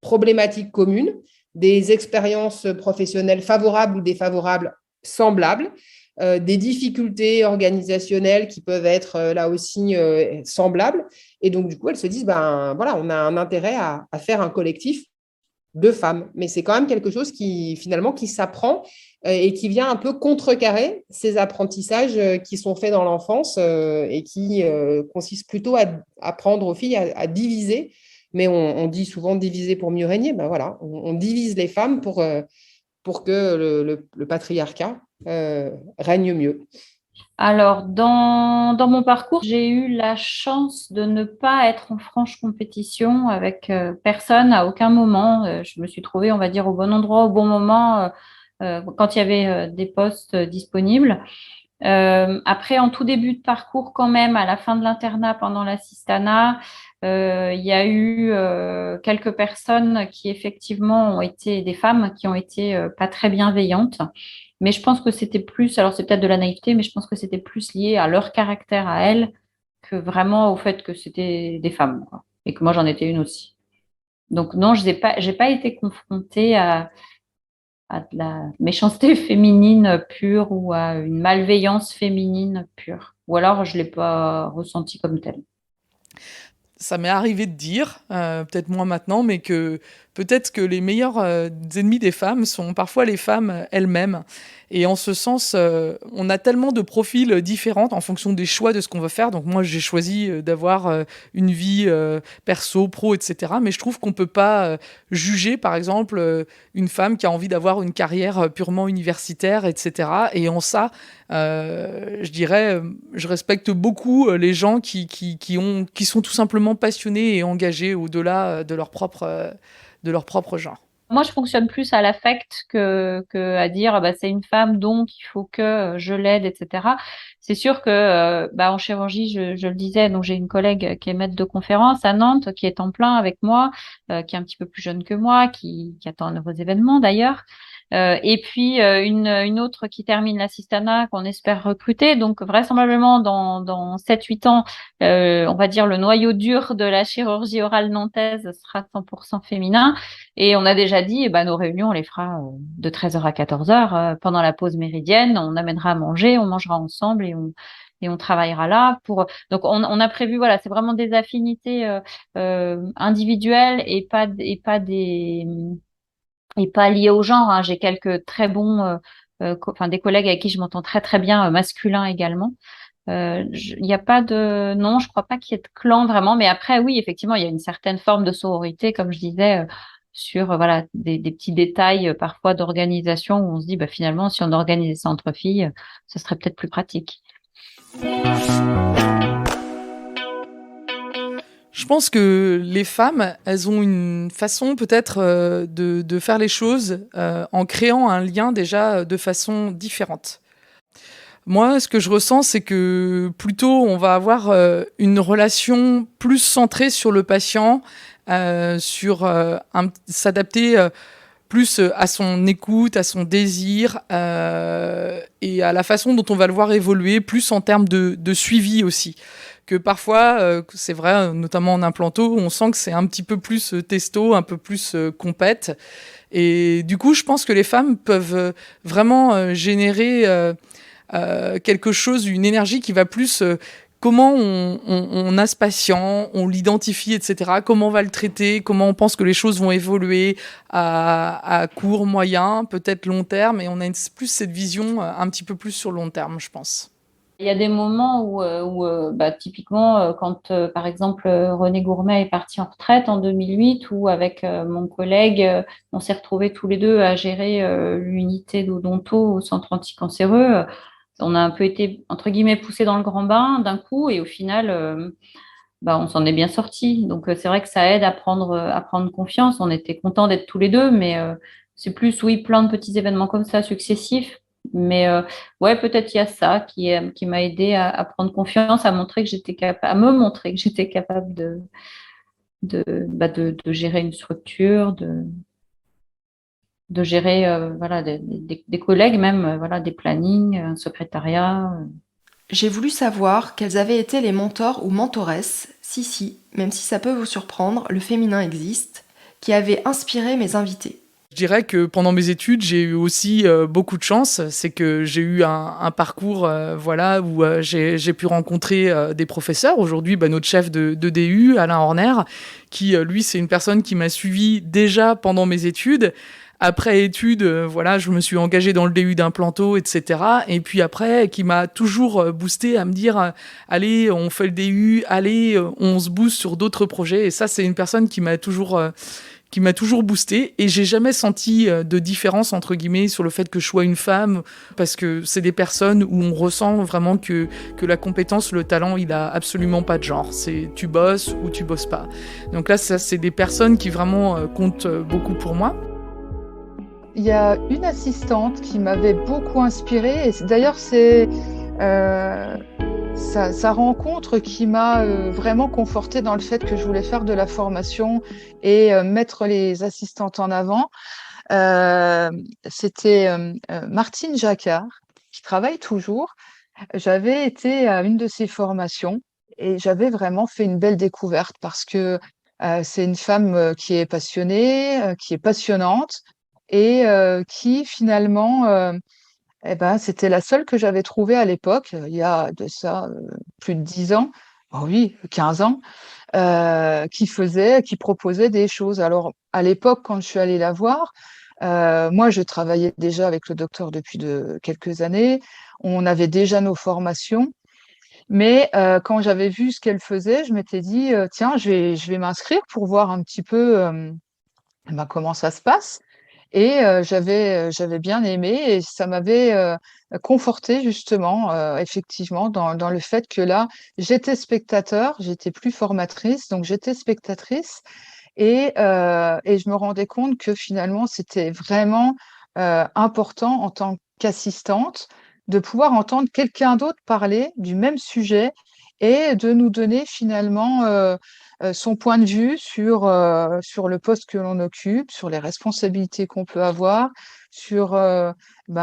problématiques communes, des expériences professionnelles favorables ou défavorables semblables, des difficultés organisationnelles qui peuvent être là aussi semblables. Et donc, du coup, elles se disent, voilà, on a un intérêt à faire un collectif de femmes. Mais c'est quand même quelque chose qui, finalement, qui s'apprend et qui vient un peu contrecarrer ces apprentissages qui sont faits dans l'enfance et qui consistent plutôt à apprendre aux filles à diviser. Mais on dit souvent diviser pour mieux régner. Voilà, on divise les femmes pour que le patriarcat règne mieux. Alors, dans mon parcours, j'ai eu la chance de ne pas être en franche compétition avec personne à aucun moment. Je me suis trouvée, on va dire, au bon endroit, au bon moment, quand il y avait des postes disponibles. Après, en tout début de parcours, quand même, à la fin de l'internat, pendant l'assistanat, il y a eu quelques personnes qui effectivement ont été des femmes qui ont été pas très bienveillantes. Mais je pense que c'était plus, alors c'est peut-être de la naïveté, mais je pense que c'était plus lié à leur caractère à elles que vraiment au fait que c'était des femmes, quoi. Et que moi j'en étais une aussi. Donc non, j'ai pas été confrontée à de la méchanceté féminine pure ou à une malveillance féminine pure. Ou alors je l'ai pas ressenti comme telle. Ça m'est arrivé de dire, peut-être moins maintenant, mais que peut-être que les meilleurs ennemis des femmes sont parfois les femmes elles-mêmes. Et en ce sens, on a tellement de profils différents en fonction des choix de ce qu'on veut faire. Donc moi, j'ai choisi d'avoir une vie perso, pro, etc. Mais je trouve qu'on ne peut pas juger, par exemple, une femme qui a envie d'avoir une carrière purement universitaire, etc. Et en ça, je dirais, je respecte beaucoup les gens qui sont tout simplement passionnés et engagés au-delà de leur propre genre. Moi, je fonctionne plus à l'affect que à dire c'est une femme donc il faut que je l'aide, etc. C'est sûr que en chirurgie, je le disais, donc j'ai une collègue qui est maître de conférence à Nantes, qui est en plein avec moi, qui est un petit peu plus jeune que moi, qui attend un nouveau événement d'ailleurs. Et puis une autre qui termine l'assistanat qu'on espère recruter. Donc vraisemblablement dans 7-8 ans, on va dire le noyau dur de la chirurgie orale nantaise sera 100% féminin. Et on a déjà dit, nos réunions, on les fera de 13h à 14h pendant la pause méridienne. On amènera à manger, on mangera ensemble et on travaillera là pour. Donc on a prévu, voilà, c'est vraiment des affinités individuelles et pas liées au genre, hein. J'ai quelques très bons, des collègues avec qui je m'entends très très bien, masculins également. Il n'y a pas de, non, je crois pas qu'il y ait de clan vraiment, mais après oui, effectivement, il y a une certaine forme de sororité, comme je disais, sur voilà des petits détails parfois d'organisation où on se dit finalement si on organisait ça entre filles, ce serait peut-être plus pratique. Je pense que les femmes, elles ont une façon peut-être de faire les choses en créant un lien déjà de façon différente. Moi, ce que je ressens, c'est que plutôt on va avoir une relation plus centrée sur le patient, s'adapter plus à son écoute, à son désir et à la façon dont on va le voir évoluer, plus en termes de suivi aussi. que parfois, c'est vrai, notamment en implanto, on sent que c'est un petit peu plus testo, un peu plus compète. Et du coup, je pense que les femmes peuvent vraiment générer quelque chose, une énergie qui va plus... comment on a ce patient, on l'identifie, etc. Comment on va le traiter, comment on pense que les choses vont évoluer à court, moyen, peut-être long terme. Et on a plus cette vision un petit peu plus sur long terme, je pense. Il y a des moments où typiquement, quand, par exemple, René Gourmet est parti en retraite en 2008, où avec mon collègue, on s'est retrouvés tous les deux à gérer l'unité d'odonto au centre anticancéreux. On a un peu été, entre guillemets, poussés dans le grand bain d'un coup, et au final, on s'en est bien sortis. Donc, c'est vrai que ça aide à prendre confiance. On était contents d'être tous les deux, mais c'est plus, oui, plein de petits événements comme ça, successifs. Mais ouais, peut-être il y a ça qui m'a aidé à prendre confiance, à me montrer que j'étais capable de gérer une structure, de gérer voilà, des collègues même, voilà, des plannings, un secrétariat. J'ai voulu savoir quels avaient été les mentors ou mentoresses, si, même si ça peut vous surprendre, le féminin existe, qui avaient inspiré mes invités. Je dirais que pendant mes études, j'ai eu aussi beaucoup de chance. C'est que j'ai eu un parcours voilà, où j'ai pu rencontrer des professeurs. Aujourd'hui, notre chef de DU, Alain Horner, qui, lui, c'est une personne qui m'a suivi déjà pendant mes études. Après études, voilà, je me suis engagée dans le DU d'implanto, etc. Et puis après, qui m'a toujours boosté à me dire allez, on fait le DU, allez, on se booste sur d'autres projets. Et ça, c'est une personne qui m'a toujours boosté, et j'ai jamais senti de différence entre guillemets sur le fait que je sois une femme, parce que c'est des personnes où on ressent vraiment que la compétence, le talent, il a absolument pas de genre. C'est tu bosses ou tu bosses pas. Donc là, ça, c'est des personnes qui vraiment comptent beaucoup pour moi. Il y a une assistante qui m'avait beaucoup inspirée, et d'ailleurs c'est sa rencontre qui m'a vraiment confortée dans le fait que je voulais faire de la formation et mettre les assistantes en avant. C'était Martine Jacquard, qui travaille toujours. J'avais été à une de ses formations et j'avais vraiment fait une belle découverte parce que c'est une femme qui est passionnée, qui est passionnante, et qui finalement, c'était la seule que j'avais trouvée à l'époque, il y a de ça plus de 10 ans, oh oui, 15 ans, qui proposait des choses. Alors, à l'époque, quand je suis allée la voir, moi, je travaillais déjà avec le docteur depuis quelques années. On avait déjà nos formations. Mais quand j'avais vu ce qu'elle faisait, je m'étais dit, tiens, je vais m'inscrire pour voir un petit peu comment ça se passe. Et j'avais bien aimé, et ça m'avait confortée justement, effectivement, dans le fait que là, j'étais spectateur, j'étais plus formatrice, donc j'étais spectatrice, et je me rendais compte que finalement, c'était vraiment important en tant qu'assistante de pouvoir entendre quelqu'un d'autre parler du même sujet et de nous donner finalement son point de vue sur le poste que l'on occupe, sur les responsabilités qu'on peut avoir, sur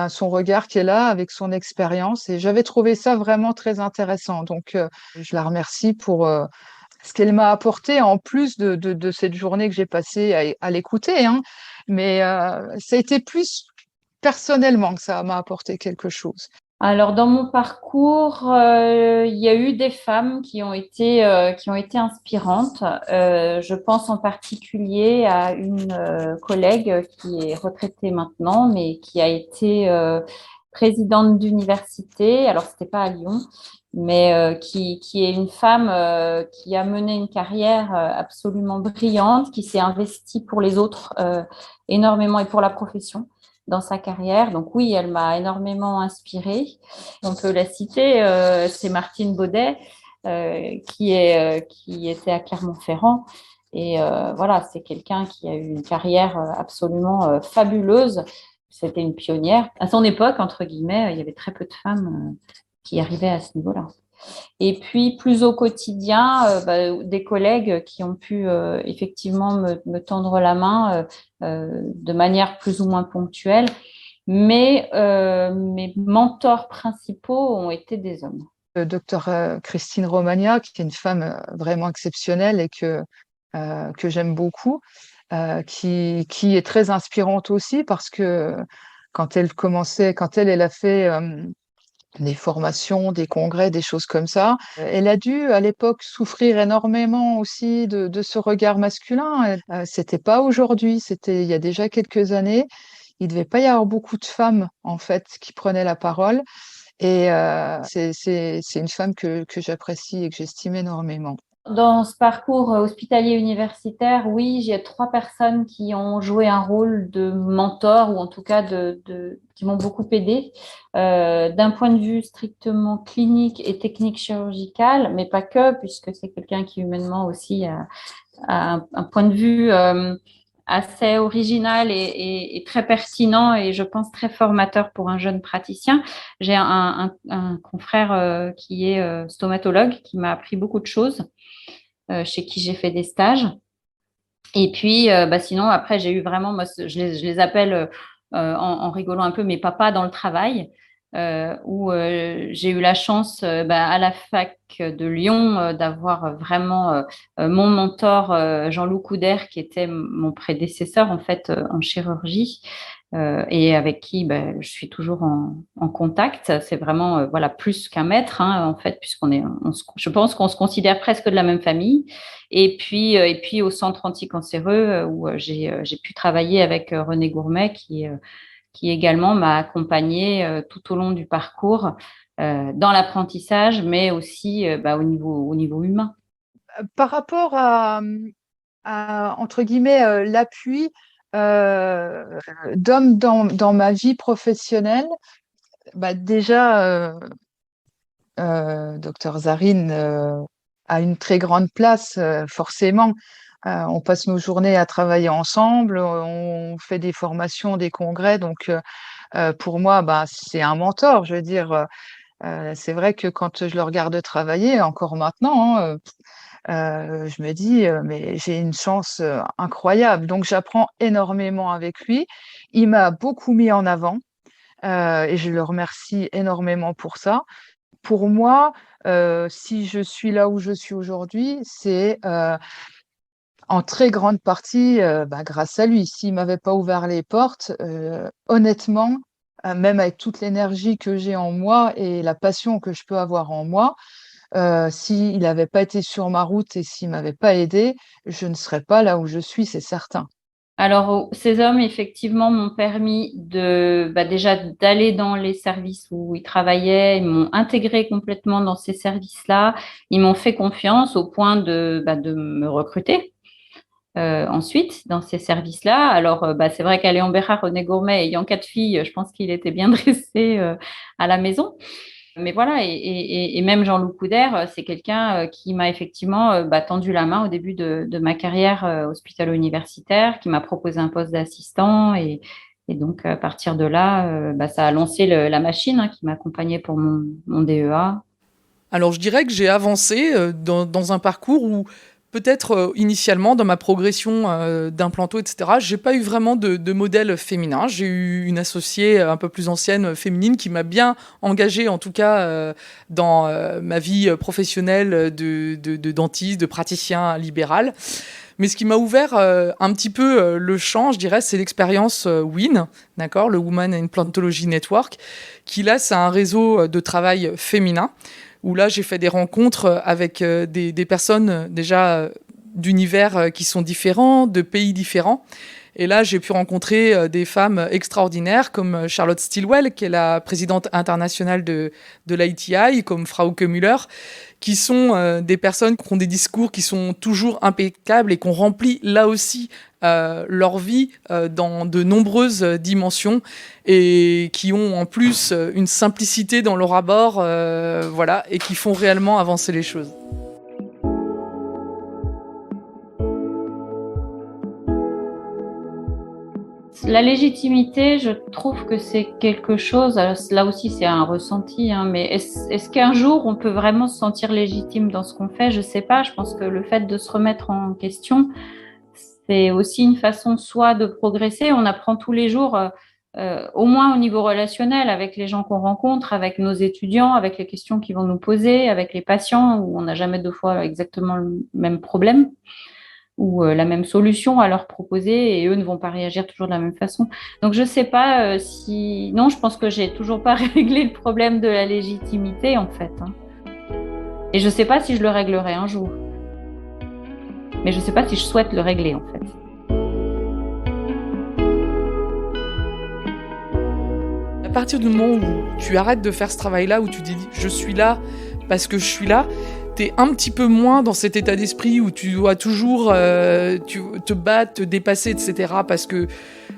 son regard qu'elle a avec son expérience. Et j'avais trouvé ça vraiment très intéressant. Donc, je la remercie pour ce qu'elle m'a apporté en plus de cette journée que j'ai passée à l'écouter, hein. Mais ça a été plus personnellement que ça m'a apporté quelque chose. Alors, dans mon parcours, il y a eu des femmes qui ont été inspirantes. Je pense en particulier à une collègue qui est retraitée maintenant, mais qui a été présidente d'université. Alors, c'était pas à Lyon, mais qui est une femme qui a mené une carrière absolument brillante, qui s'est investie pour les autres énormément et pour la profession dans sa carrière. Donc oui, elle m'a énormément inspirée. On peut la citer, c'est Martine Baudet, qui était à Clermont-Ferrand. Et voilà, c'est quelqu'un qui a eu une carrière absolument fabuleuse. C'était une pionnière. À son époque, entre guillemets, il y avait très peu de femmes qui arrivaient à ce niveau-là. Et puis, plus au quotidien, des collègues qui ont pu effectivement me tendre la main de manière plus ou moins ponctuelle. Mais mes mentors principaux ont été des hommes. docteur Christine Romagna, qui est une femme vraiment exceptionnelle et que j'aime beaucoup, qui est très inspirante aussi parce que quand elle a fait des formations, des congrès, des choses comme ça, elle a dû à l'époque souffrir énormément aussi de ce regard masculin. C'était pas aujourd'hui, c'était il y a déjà quelques années. Il devait pas y avoir beaucoup de femmes en fait qui prenaient la parole. Et c'est une femme que j'apprécie et que j'estime énormément. Dans ce parcours hospitalier universitaire, oui, j'ai 3 personnes qui ont joué un rôle de mentor ou en tout cas qui m'ont beaucoup aidée d'un point de vue strictement clinique et technique chirurgical, mais pas que, puisque c'est quelqu'un qui humainement aussi a un point de vue assez original et très pertinent et je pense très formateur pour un jeune praticien. J'ai un confrère qui est stomatologue qui m'a appris beaucoup de choses, chez qui j'ai fait des stages. Et puis, sinon, après, j'ai eu vraiment, moi, je les appelle en rigolant un peu mes papas dans le travail, où j'ai eu la chance à la fac de Lyon d'avoir vraiment mon mentor Jean-Loup Couder, qui était mon prédécesseur en fait en chirurgie. Et avec qui je suis toujours en contact. C'est vraiment voilà plus qu'un maître en fait, je pense qu'on se considère presque de la même famille. Et puis au centre anticancéreux où j'ai pu travailler avec René Gourmet qui également m'a accompagnée tout au long du parcours dans l'apprentissage, mais aussi au niveau humain. Par rapport à entre guillemets l'appui d'hommes dans ma vie professionnelle, déjà docteur Zarine a une très grande place forcément. On passe nos journées à travailler ensemble, on fait des formations, des congrès, donc pour moi, c'est un mentor. Je veux dire, c'est vrai que quand je le regarde travailler, encore maintenant, je me dis, mais j'ai une chance incroyable. Donc, j'apprends énormément avec lui. Il m'a beaucoup mis en avant et je le remercie énormément pour ça. Pour moi, si je suis là où je suis aujourd'hui, c'est en très grande partie grâce à lui. S'il m'avait pas ouvert les portes, honnêtement, même avec toute l'énergie que j'ai en moi et la passion que je peux avoir en moi, s'il n'avait pas été sur ma route et s'il m'avait pas aidé, je ne serais pas là où je suis, c'est certain. Alors, ces hommes, effectivement, m'ont permis déjà d'aller dans les services où ils travaillaient, ils m'ont intégré complètement dans ces services-là, ils m'ont fait confiance au point de me recruter. Ensuite, dans ces services-là, alors c'est vrai qu'à Léon Bérard, René Gourmet, ayant 4 filles, je pense qu'il était bien dressé à la maison. Mais voilà, et même Jean-Loup Couder, c'est quelqu'un qui m'a effectivement tendu la main au début de ma carrière hospitalo-universitaire, qui m'a proposé un poste d'assistant. Et donc, à partir de là, ça a lancé la machine qui m'accompagnait pour mon DEA. Alors, je dirais que j'ai avancé dans un parcours où peut-être initialement, dans ma progression d'implanto, etc., j'ai pas eu vraiment de modèle féminin. J'ai eu une associée un peu plus ancienne, féminine, qui m'a bien engagée, en tout cas, dans ma vie professionnelle de dentiste, de praticien libéral. Mais ce qui m'a ouvert un petit peu le champ, je dirais, c'est l'expérience WIN, d'accord, le Women in Implantology Network, qui là, c'est un réseau de travail féminin, où là, j'ai fait des rencontres avec des personnes déjà d'univers qui sont différents, de pays différents. Et là, j'ai pu rencontrer des femmes extraordinaires comme Charlotte Stilwell, qui est la présidente internationale de l'ITI, comme Frauke Müller, qui sont des personnes qui ont des discours qui sont toujours impeccables et qui ont rempli là aussi leur vie dans de nombreuses dimensions et qui ont en plus une simplicité dans leur abord, et qui font réellement avancer les choses. La légitimité, je trouve que c'est quelque chose, alors là aussi c'est un ressenti, mais est-ce qu'un jour on peut vraiment se sentir légitime dans ce qu'on fait? Je sais pas, je pense que le fait de se remettre en question, c'est aussi une façon soit de progresser, on apprend tous les jours au moins au niveau relationnel, avec les gens qu'on rencontre, avec nos étudiants, avec les questions qu'ils vont nous poser, avec les patients, où on n'a jamais deux fois exactement le même problème ou la même solution à leur proposer, et eux ne vont pas réagir toujours de la même façon. Donc je sais pas si... Non, je pense que j'ai toujours pas réglé le problème de la légitimité, en fait. Et je sais pas si je le réglerai un jour. Mais je sais pas si je souhaite le régler, en fait. À partir du moment où tu arrêtes de faire ce travail-là, où tu dis « je suis là parce que je suis là », t'es un petit peu moins dans cet état d'esprit où tu dois toujours te battre, te dépasser, etc. Parce que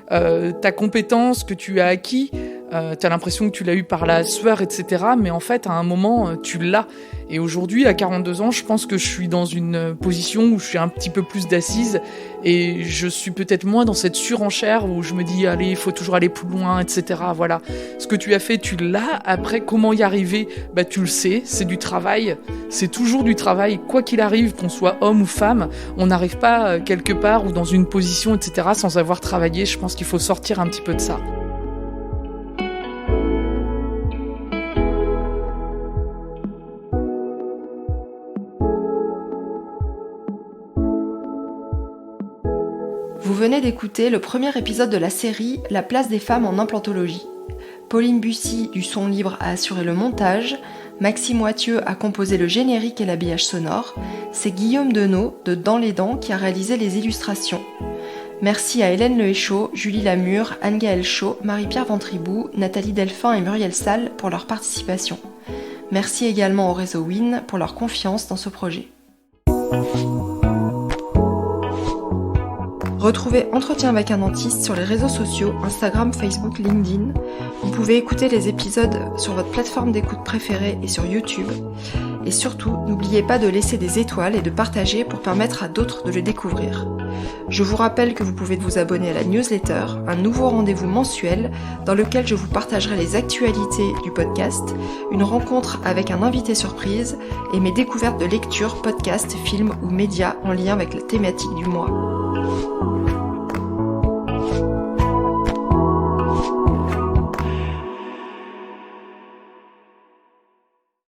ta compétence que tu as acquis, t'as l'impression que tu l'as eu par la sueur, etc. Mais en fait, à un moment, tu l'as. Et aujourd'hui, à 42 ans, je pense que je suis dans une position où je suis un petit peu plus d'assise et je suis peut-être moins dans cette surenchère où je me dis, allez, il faut toujours aller plus loin, etc. Voilà. Ce que tu as fait, tu l'as. Après, comment y arriver ? Bah, tu le sais, c'est du travail. C'est toujours du travail. Quoi qu'il arrive, qu'on soit homme ou femme, on n'arrive pas quelque part ou dans une position, etc. sans avoir travaillé. Je pense qu'il faut sortir un petit peu de ça. Vous venez d'écouter le premier épisode de la série « La place des femmes en implantologie ». Pauline Bussy du Son Libre a assuré le montage, Maxime Wathieu a composé le générique et l'habillage sonore, c'est Guillaume Denot de Dans les Dents qui a réalisé les illustrations. Merci à Hélène Lehéchaud, Julie Lamure, Anne-Gaëlle Chaud, Marie-Pierre Ventribou, Nathalie Delphin et Muriel Salle pour leur participation. Merci également au réseau WIN pour leur confiance dans ce projet. Retrouvez Entretien avec un dentiste sur les réseaux sociaux, Instagram, Facebook, LinkedIn. Vous pouvez écouter les épisodes sur votre plateforme d'écoute préférée et sur YouTube. Et surtout, n'oubliez pas de laisser des étoiles et de partager pour permettre à d'autres de le découvrir. Je vous rappelle que vous pouvez vous abonner à la newsletter, un nouveau rendez-vous mensuel dans lequel je vous partagerai les actualités du podcast, une rencontre avec un invité surprise et mes découvertes de lecture, podcasts, films ou médias en lien avec la thématique du mois.